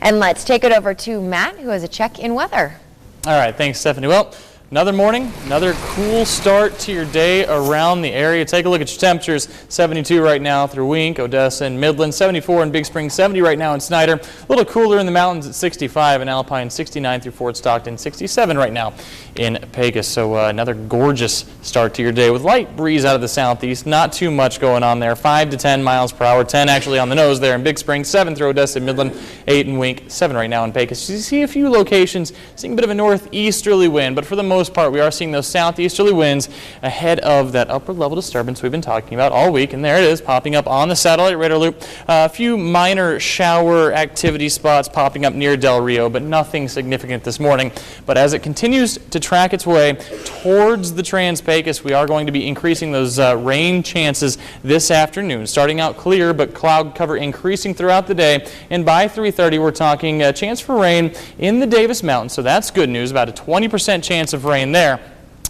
And let's take it over to Matt, who has a check in weather. All right, thanks, Stephanie. Well, another morning, another cool start to your day around the area. Take a look at your temperatures. 72 right now through Wink, Odessa, and Midland. 74 in Big Spring, 70 right now in Snyder. A little cooler in the mountains at 65 in Alpine, 69 through Fort Stockton, 67 right now in Pecos. So another gorgeous start to your day with light breeze out of the southeast. Not too much going on there. 5 to 10 miles per hour. 10 actually on the nose there in Big Spring. 7 through Odessa, Midland. 8 in Wink. 7 right now in Pecos. You see a few locations seeing a bit of a northeasterly wind, but for the most part, we are seeing those southeasterly winds ahead of that upper level disturbance we've been talking about all week. And there it is, popping up on the satellite radar loop. A few minor shower activity spots popping up near Del Rio, but nothing significant this morning. But as it continues to track its way towards the Trans-Pecos, we are going to be increasing those rain chances this afternoon. Starting out clear, but cloud cover increasing throughout the day. And by 3:30, we're talking a chance for rain in the Davis Mountains. So that's good news, about a 20% chance of rain there.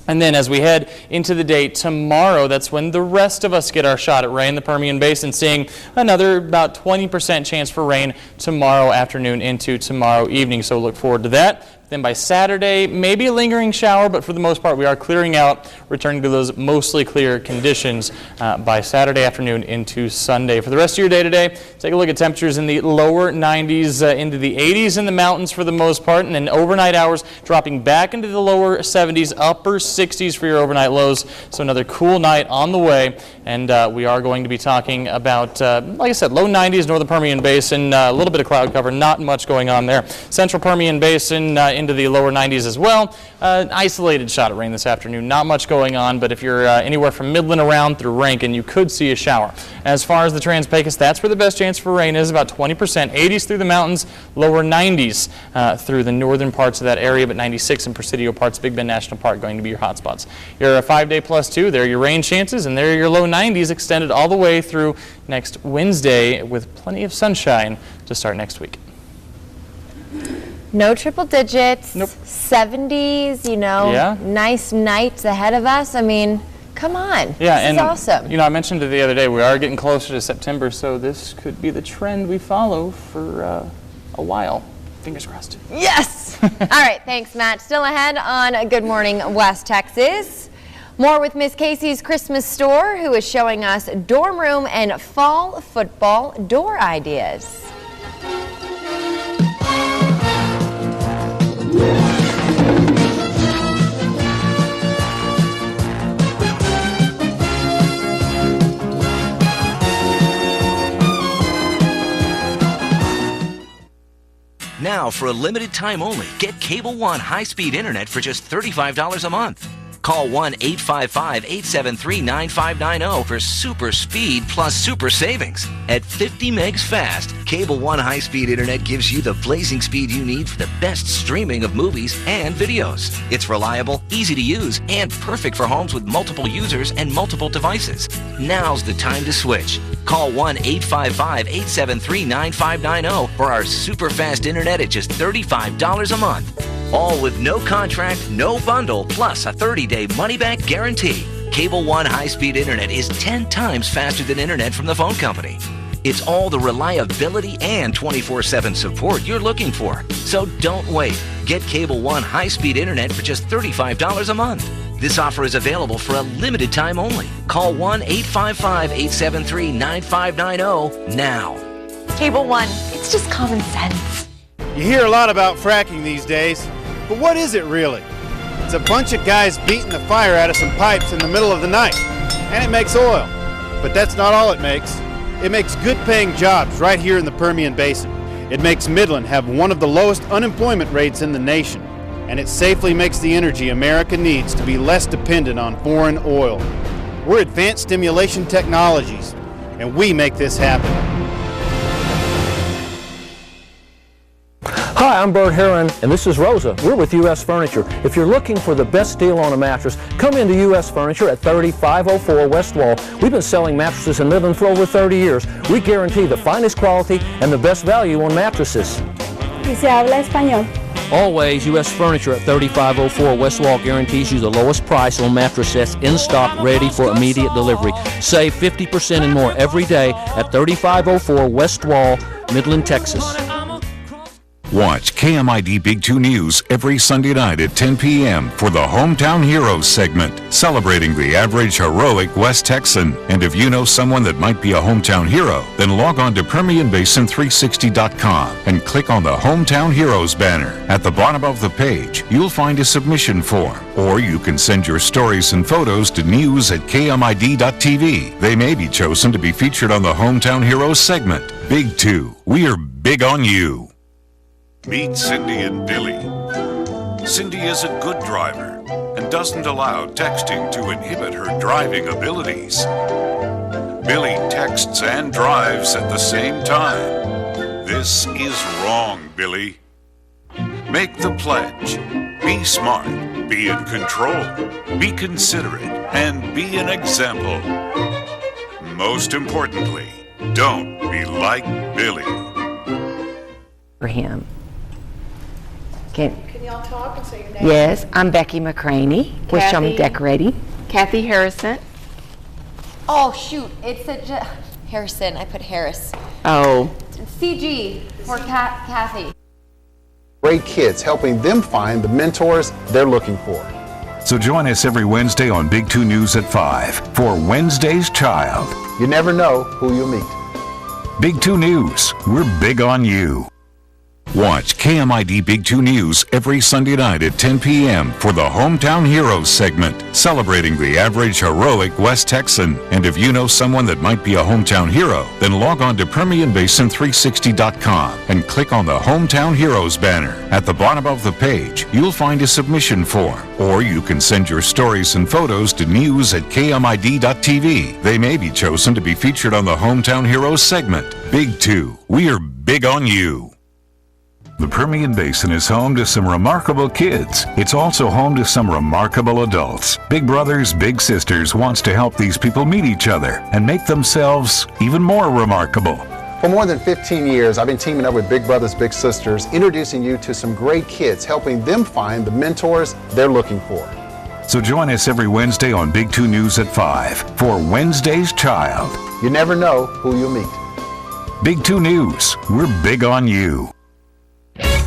And then as we head into the day tomorrow, that's when the rest of us get our shot at rain. The Permian Basin seeing another about 20% chance for rain tomorrow afternoon into tomorrow evening. So look forward to that. Then by Saturday, maybe a lingering shower, but for the most part, we are clearing out, returning to those mostly clear conditions by Saturday afternoon into Sunday. For the rest of your day today, take a look at temperatures in the lower 90s into the 80s in the mountains for the most part, and then overnight hours dropping back into the lower 70s, upper 60s for your overnight lows. So another cool night on the way, and we are going to be talking about, like I said, low 90s, northern Permian Basin, a little bit of cloud cover, not much going on there. Central Permian Basin into the lower 90s as well. Isolated shot of rain this afternoon. Not much going on, but if you're anywhere from Midland around through Rankin, you could see a shower. As far as the Trans-Pecos, that's where the best chance for rain is, about 20%. 80s through the mountains, lower 90s through the northern parts of that area, but 96 in Presidio parts, Big Bend National Park going to be your hot spots. Your 5-day plus 2, there are your rain chances, and there are your low 90s extended all the way through next Wednesday with plenty of sunshine to start next week. No triple digits, nope. 70s, you know, yeah. Nice nights ahead of us. I mean, come on. Yeah, this is awesome. You know, I mentioned it the other day, we are getting closer to September, so this could be the trend we follow for a while. Fingers crossed. Yes! All right, thanks, Matt. Still ahead on Good Morning West Texas. More with Miss Casey's Christmas store, who is showing us dorm room and fall football door ideas. Now, for a limited time only, get Cable One high-speed internet for just $35 a month. Call 1-855-873-9590 for super speed plus super savings. At 50 megs fast, Cable One high-speed internet gives you the blazing speed you need for the best streaming of movies and videos. It's reliable, easy to use, and perfect for homes with multiple users and multiple devices. Now's the time to switch. Call 1-855-873-9590 for our super fast internet at just $35 a month. All with no contract, no bundle, plus a 30-day money-back guarantee. Cable One high-speed internet is 10 times faster than internet from the phone company. It's all the reliability and 24/7 support you're looking for. So don't wait. Get Cable One high-speed internet for just $35 a month. This offer is available for a limited time only. Call 1-855-873-9590 now. Cable One, it's just common sense. You hear a lot about fracking these days, but what is it really? It's a bunch of guys beating the fire out of some pipes in the middle of the night, and it makes oil. But that's not all it makes. It makes good-paying jobs right here in the Permian Basin. It makes Midland have one of the lowest unemployment rates in the nation, and it safely makes the energy America needs to be less dependent on foreign oil. We're Advanced Stimulation Technologies, and we make this happen. Hi, I'm Bert Herron, and this is Rosa. We're with U.S. Furniture. If you're looking for the best deal on a mattress, come into U.S. Furniture at 3504 West Wall. We've been selling mattresses in Midland for over 30 years. We guarantee the finest quality and the best value on mattresses. ¿Y se habla español? Always, U.S. Furniture at 3504 West Wall guarantees you the lowest price on mattress sets in stock, ready for immediate delivery. Save 50% and more every day at 3504 West Wall, Midland, Texas. Watch KMID Big 2 News every Sunday night at 10 p.m. for the Hometown Heroes segment, celebrating the average heroic West Texan. And if you know someone that might be a hometown hero, then log on to PermianBasin360.com and click on the Hometown Heroes banner. At the bottom of the page, you'll find a submission form, or you can send your stories and photos to news@kmid.tv. They may be chosen to be featured on the Hometown Heroes segment. Big 2, we are big on you. Meet Cindy and Billy. Cindy is a good driver and doesn't allow texting to inhibit her driving abilities. Billy texts and drives at the same time. This is wrong, Billy. Make the pledge. Be smart, be in control, be considerate, and be an example. Most importantly, don't be like Billy. For him. Can y'all talk and say your name? Yes, I'm Becky McCraney with Show Me Decorating. Kathy Harrison. Oh, shoot. It's Harrison. I put Harris. Oh. CG for Kathy. Great kids, helping them find the mentors they're looking for. So join us every Wednesday on Big 2 News at 5 for Wednesday's Child. You never know who you'll meet. Big 2 News, we're big on you. Watch KMID Big 2 News every Sunday night at 10 p.m. for the Hometown Heroes segment, celebrating the average heroic West Texan. And if you know someone that might be a hometown hero, then log on to PermianBasin360.com and click on the Hometown Heroes banner. At the bottom of the page, you'll find a submission form, or you can send your stories and photos to news@kmid.tv. They may be chosen to be featured on the Hometown Heroes segment. Big 2, we are big on you. The Permian Basin is home to some remarkable kids. It's also home to some remarkable adults. Big Brothers Big Sisters wants to help these people meet each other and make themselves even more remarkable. For more than 15 years, I've been teaming up with Big Brothers Big Sisters, introducing you to some great kids, helping them find the mentors they're looking for. So join us every Wednesday on Big 2 News at 5 for Wednesday's Child. You never know who you'll meet. Big 2 News, we're big on you.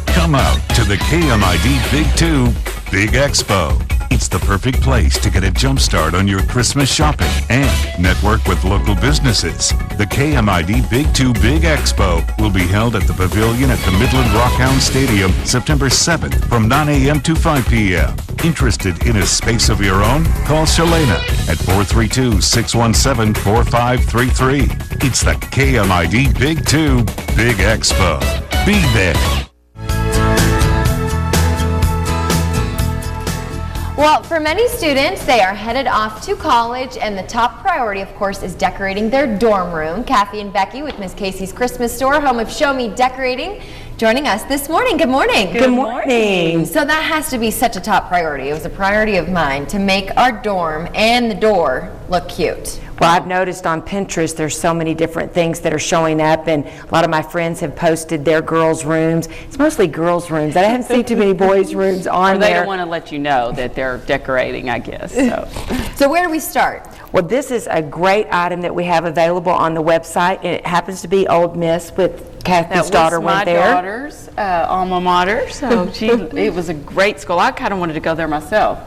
Come out to the KMID Big 2 Big Expo. It's the perfect place to get a jump start on your Christmas shopping and network with local businesses. The KMID Big 2 Big Expo will be held at the Pavilion at the Midland Rockhound Stadium September 7th from 9 a.m. to 5 p.m. Interested in a space of your own? Call Shalana at 432-617-4533. It's the KMID Big 2 Big Expo. Be there. Well, for many students, they are headed off to college, and the top priority, of course, is decorating their dorm room. Kathy and Becky with Miss Casey's Christmas Store, home of Show Me Decorating, joining us this morning. Good morning. Good morning. So that has to be such a top priority. It was a priority of mine to make our dorm and the door look cute. Well, I've noticed on Pinterest there's so many different things that are showing up, and a lot of my friends have posted their girls' rooms. It's mostly girls' rooms. I haven't seen too many boys' rooms on They there. don't want to let you know that they're decorating, I guess. So where do we start? Well, this is a great item that we have available on the website. It happens to be Old Miss with Kathy's daughter went there. That was my daughter's alma mater, so it was a great school. I kind of wanted to go there myself.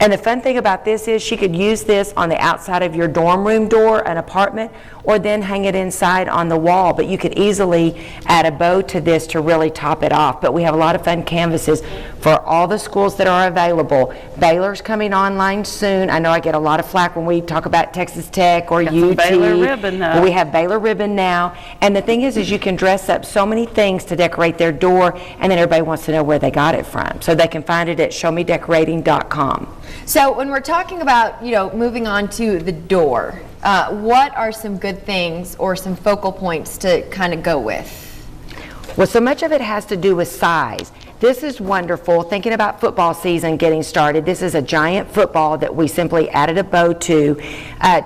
And the fun thing about this is she could use this on the outside of your dorm room door, an apartment, or then hang it inside on the wall. But you could easily add a bow to this to really top it off. But we have a lot of fun canvases for all the schools that are available. Baylor's coming online soon. I know I get a lot of flack when we talk about Texas Tech or Got UT. some Baylor ribbon, though. We have Baylor ribbon now. And the thing is you can dress up so many things to decorate their door, and then everybody wants to know where they got it from. So they can find it at showmedecorating.com. So when we're talking about, moving on to the door, what are some good things or some focal points to kind of go with? Well, so much of it has to do with size. This is wonderful. Thinking about football season getting started, this is a giant football that we simply added a bow to.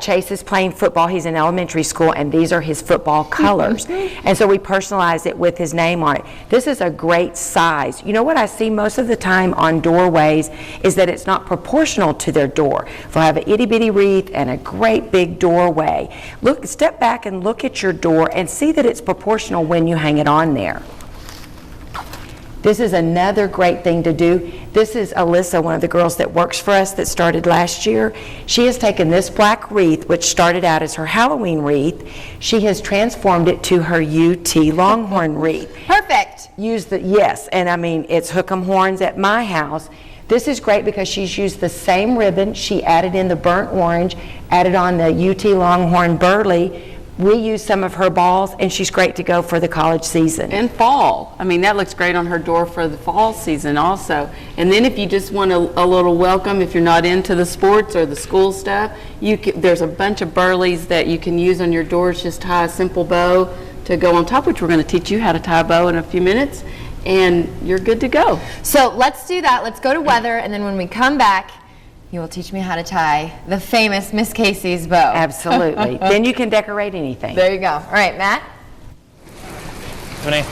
Chase is playing football. He's in elementary school, and these are his football colors. And so we personalized it with his name on it. This is a great size. You know what I see most of the time on doorways is that it's not proportional to their door. They'll have an itty-bitty wreath and a great big doorway. Step back and look at your door and see that it's proportional when you hang it on there. This is another great thing to do. This is Alyssa, one of the girls that works for us that started last year. She has taken this black wreath, which started out as her Halloween wreath. She has transformed it to her UT Longhorn wreath. Perfect. Yes, and I mean, it's hook 'em horns at my house. This is great because she's used the same ribbon. She added in the burnt orange, added on the UT Longhorn burley. We use some of her balls, and she's great to go for the college season. And fall. I mean, that looks great on her door for the fall season also. And then if you just want a little welcome, if you're not into the sports or the school stuff, there's a bunch of burleys that you can use on your doors. Just tie a simple bow to go on top, which we're going to teach you how to tie a bow in a few minutes, and you're good to go. So let's do that. Let's go to weather, and then when we come back, you will teach me how to tie the famous Miss Casey's bow. Absolutely. Then you can decorate anything. There you go. All right, Matt? Tiffany,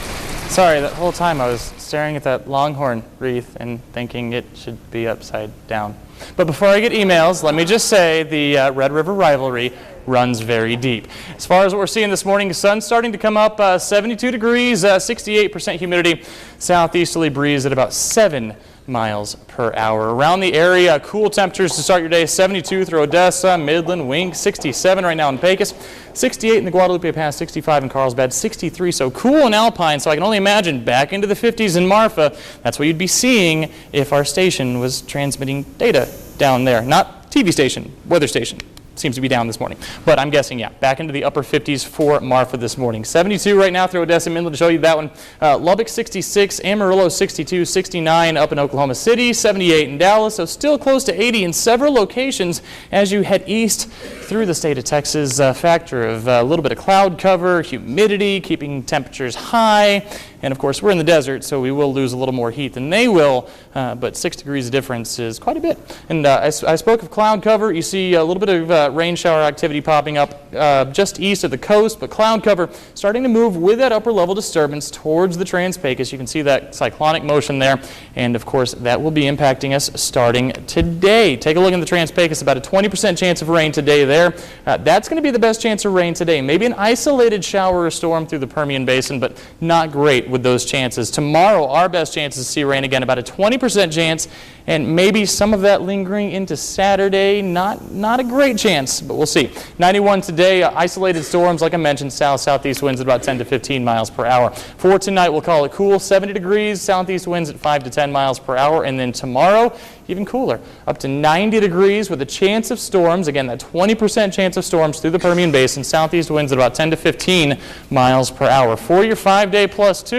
Sorry, that whole time I was staring at that longhorn wreath and thinking it should be upside down. But before I get emails, let me just say the Red River rivalry runs very deep. As far as what we're seeing this morning, the sun's starting to come up, 72 degrees, 68% humidity, southeasterly breeze at about 7 miles per hour. Around the area, cool temperatures to start your day, 72 through Odessa, Midland, Wink, 67 right now in Pecos, 68 in the Guadalupe Pass, 65 in Carlsbad, 63, so cool in Alpine, so I can only imagine back into the 50s in Marfa. That's what you'd be seeing if our station was transmitting data down there. Not TV station, weather station. Seems to be down this morning. But I'm guessing, yeah, back into the upper 50s for Marfa this morning. 72 right now through Odessa, Midland to show you that one. Lubbock 66, Amarillo 62, 69 up in Oklahoma City, 78 in Dallas, so still close to 80 in several locations as you head east through the state of Texas. Factor of a little bit of cloud cover, humidity, keeping temperatures high. And of course, we're in the desert, so we will lose a little more heat than they will, but 6 degrees of difference is quite a bit. And I spoke of cloud cover. You see a little bit of rain shower activity popping up just east of the coast, but cloud cover starting to move with that upper level disturbance towards the Trans-Pecos. You can see that cyclonic motion there, and of course, that will be impacting us starting today. Take a look in the Trans-Pecos, about a 20% chance of rain today there. That's going to be the best chance of rain today. Maybe an isolated shower or storm through the Permian Basin, but not great with those chances. Tomorrow, our best chances to see rain again, about a 20% chance, and maybe some of that lingering into Saturday. Not a great chance, but we'll see. 91 today, isolated storms, like I mentioned, southeast winds at about 10 to 15 miles per hour. For tonight, we'll call it cool, 70 degrees, southeast winds at 5 to 10 miles per hour, and then tomorrow, even cooler, up to 90 degrees with a chance of storms. Again, that 20% chance of storms through the Permian Basin, southeast winds at about 10 to 15 miles per hour. For your 5-day plus 2,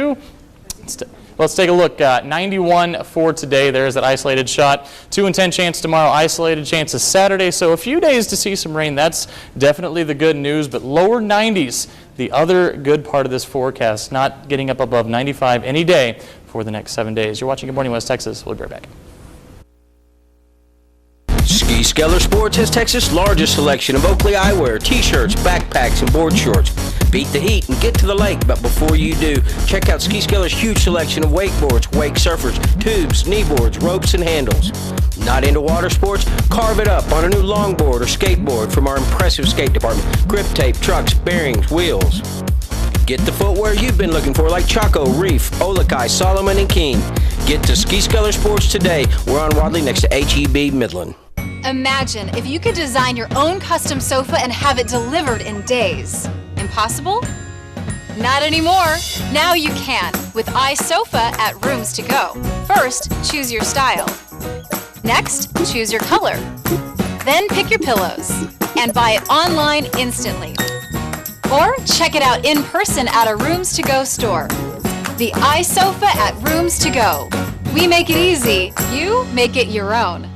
let's take a look. 91 for today. There's that isolated shot. 2 in 10 chance tomorrow. Isolated chances Saturday. So a few days to see some rain. That's definitely the good news. But lower 90s, the other good part of this forecast. Not getting up above 95 any day for the next 7 days. You're watching Good Morning West Texas. We'll be right back. Ski Skeller Sports has Texas' largest selection of Oakley eyewear, t-shirts, backpacks, and board shorts. Beat the heat and get to the lake, but before you do, check out Ski Skeller's huge selection of wakeboards, wake surfers, tubes, kneeboards, ropes, and handles. Not into water sports? Carve it up on a new longboard or skateboard from our impressive skate department. Grip tape, trucks, bearings, wheels. Get the footwear you've been looking for like Chaco, Reef, Olakai, Solomon, and King. Get to Ski Skeller Sports today. We're on Wadley next to HEB Midland. Imagine if you could design your own custom sofa and have it delivered in days. Impossible? Not anymore. Now you can with iSofa at Rooms to Go. First, choose your style. Next, choose your color. Then pick your pillows and buy it online instantly. Or check it out in person at a Rooms to Go store. The iSofa at Rooms to Go. We make it easy. You make it your own.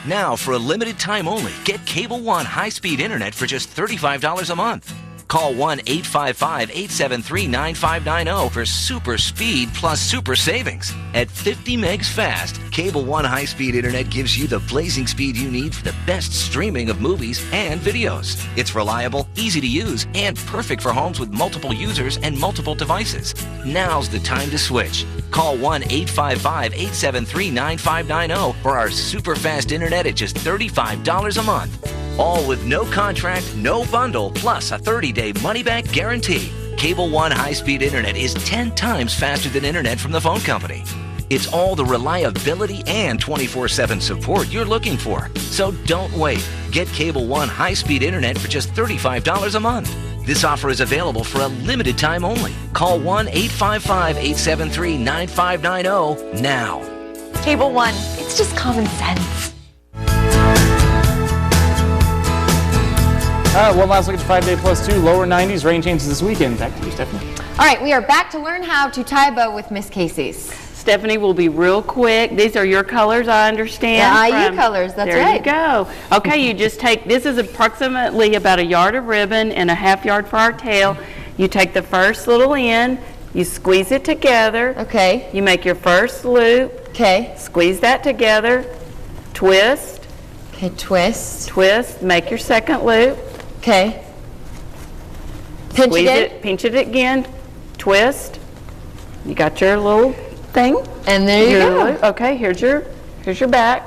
Now, for a limited time only, get Cable One high-speed internet for just $35 a month. Call 1-855-873-9590 for super speed plus super savings. At 50 megs fast, Cable One high-speed internet gives you the blazing speed you need for the best streaming of movies and videos. It's reliable, easy to use, and perfect for homes with multiple users and multiple devices. Now's the time to switch. Call 1-855-873-9590 for our super fast internet at just $35 a month. All with no contract, no bundle, plus a 30-day money-back guarantee. Cable One high-speed internet is 10 times faster than internet from the phone company. It's all the reliability and 24/7 support you're looking for. So don't wait. Get Cable One high-speed internet for just $35 a month. This offer is available for a limited time only. Call 1-855-873-9590 now. Cable One, it's just common sense. One last look at your 5-day plus 2, lower 90s, rain chances this weekend. Back to you, Stephanie. All right, we are back to learn how to tie a bow with Miss Casey's. Stephanie will be real quick. These are your colors, I understand. The IU colors, that's there right. There you go. Okay, you just take, this is approximately about 1 yard of ribbon and a 1/2 yard for our tail. You take the first little end, you squeeze it together. Okay. You make your first loop. Okay. Squeeze that together. Twist. Okay, twist. Twist. Make your second loop. Okay. Pinch Squeeze it in. Pinch it again. Twist. You got your little thing. And there you go. Okay, here's your back.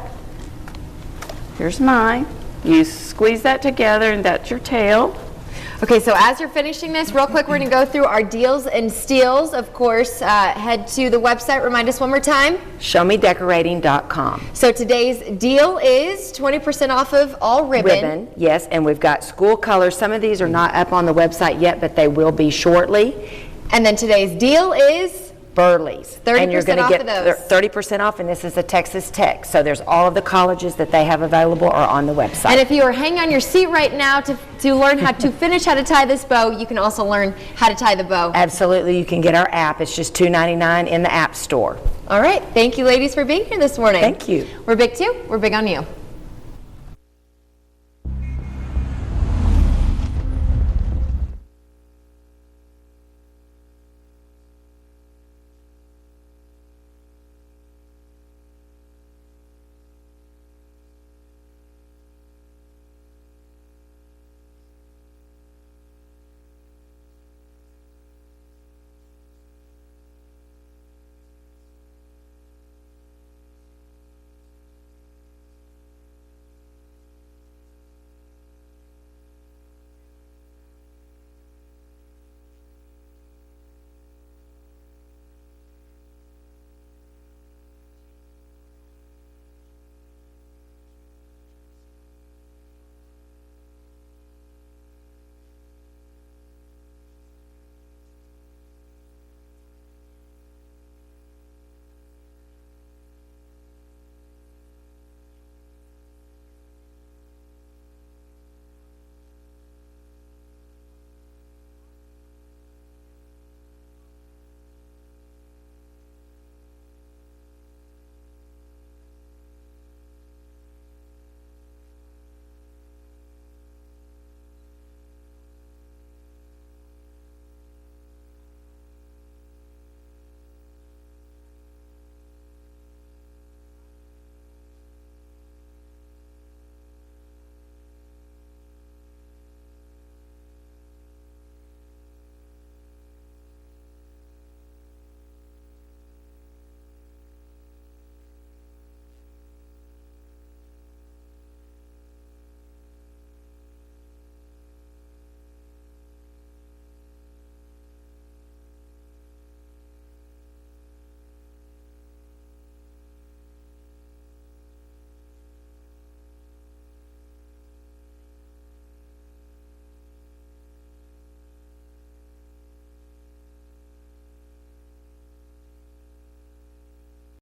Here's mine. You squeeze that together and that's your tail. Okay, so as you're finishing this, real quick, we're going to go through our deals and steals. Of course, head to the website. Remind us one more time. ShowMeDecorating.com. So today's deal is 20% off of all ribbon. Yes, and we've got school colors. Some of these are not up on the website yet, but they will be shortly. And then today's deal is Burleys. 30% and you're going to off get of those. 30% off, and this is a Texas Tech. So there's all of the colleges that they have available are on the website. And if you are hanging on your seat right now to learn how to finish how to tie this bow, you can also learn how to tie the bow. Absolutely. You can get our app. It's just $2.99 in the App Store. All right. Thank you, ladies, for being here this morning. Thank you. We're Big 2. We're big on you.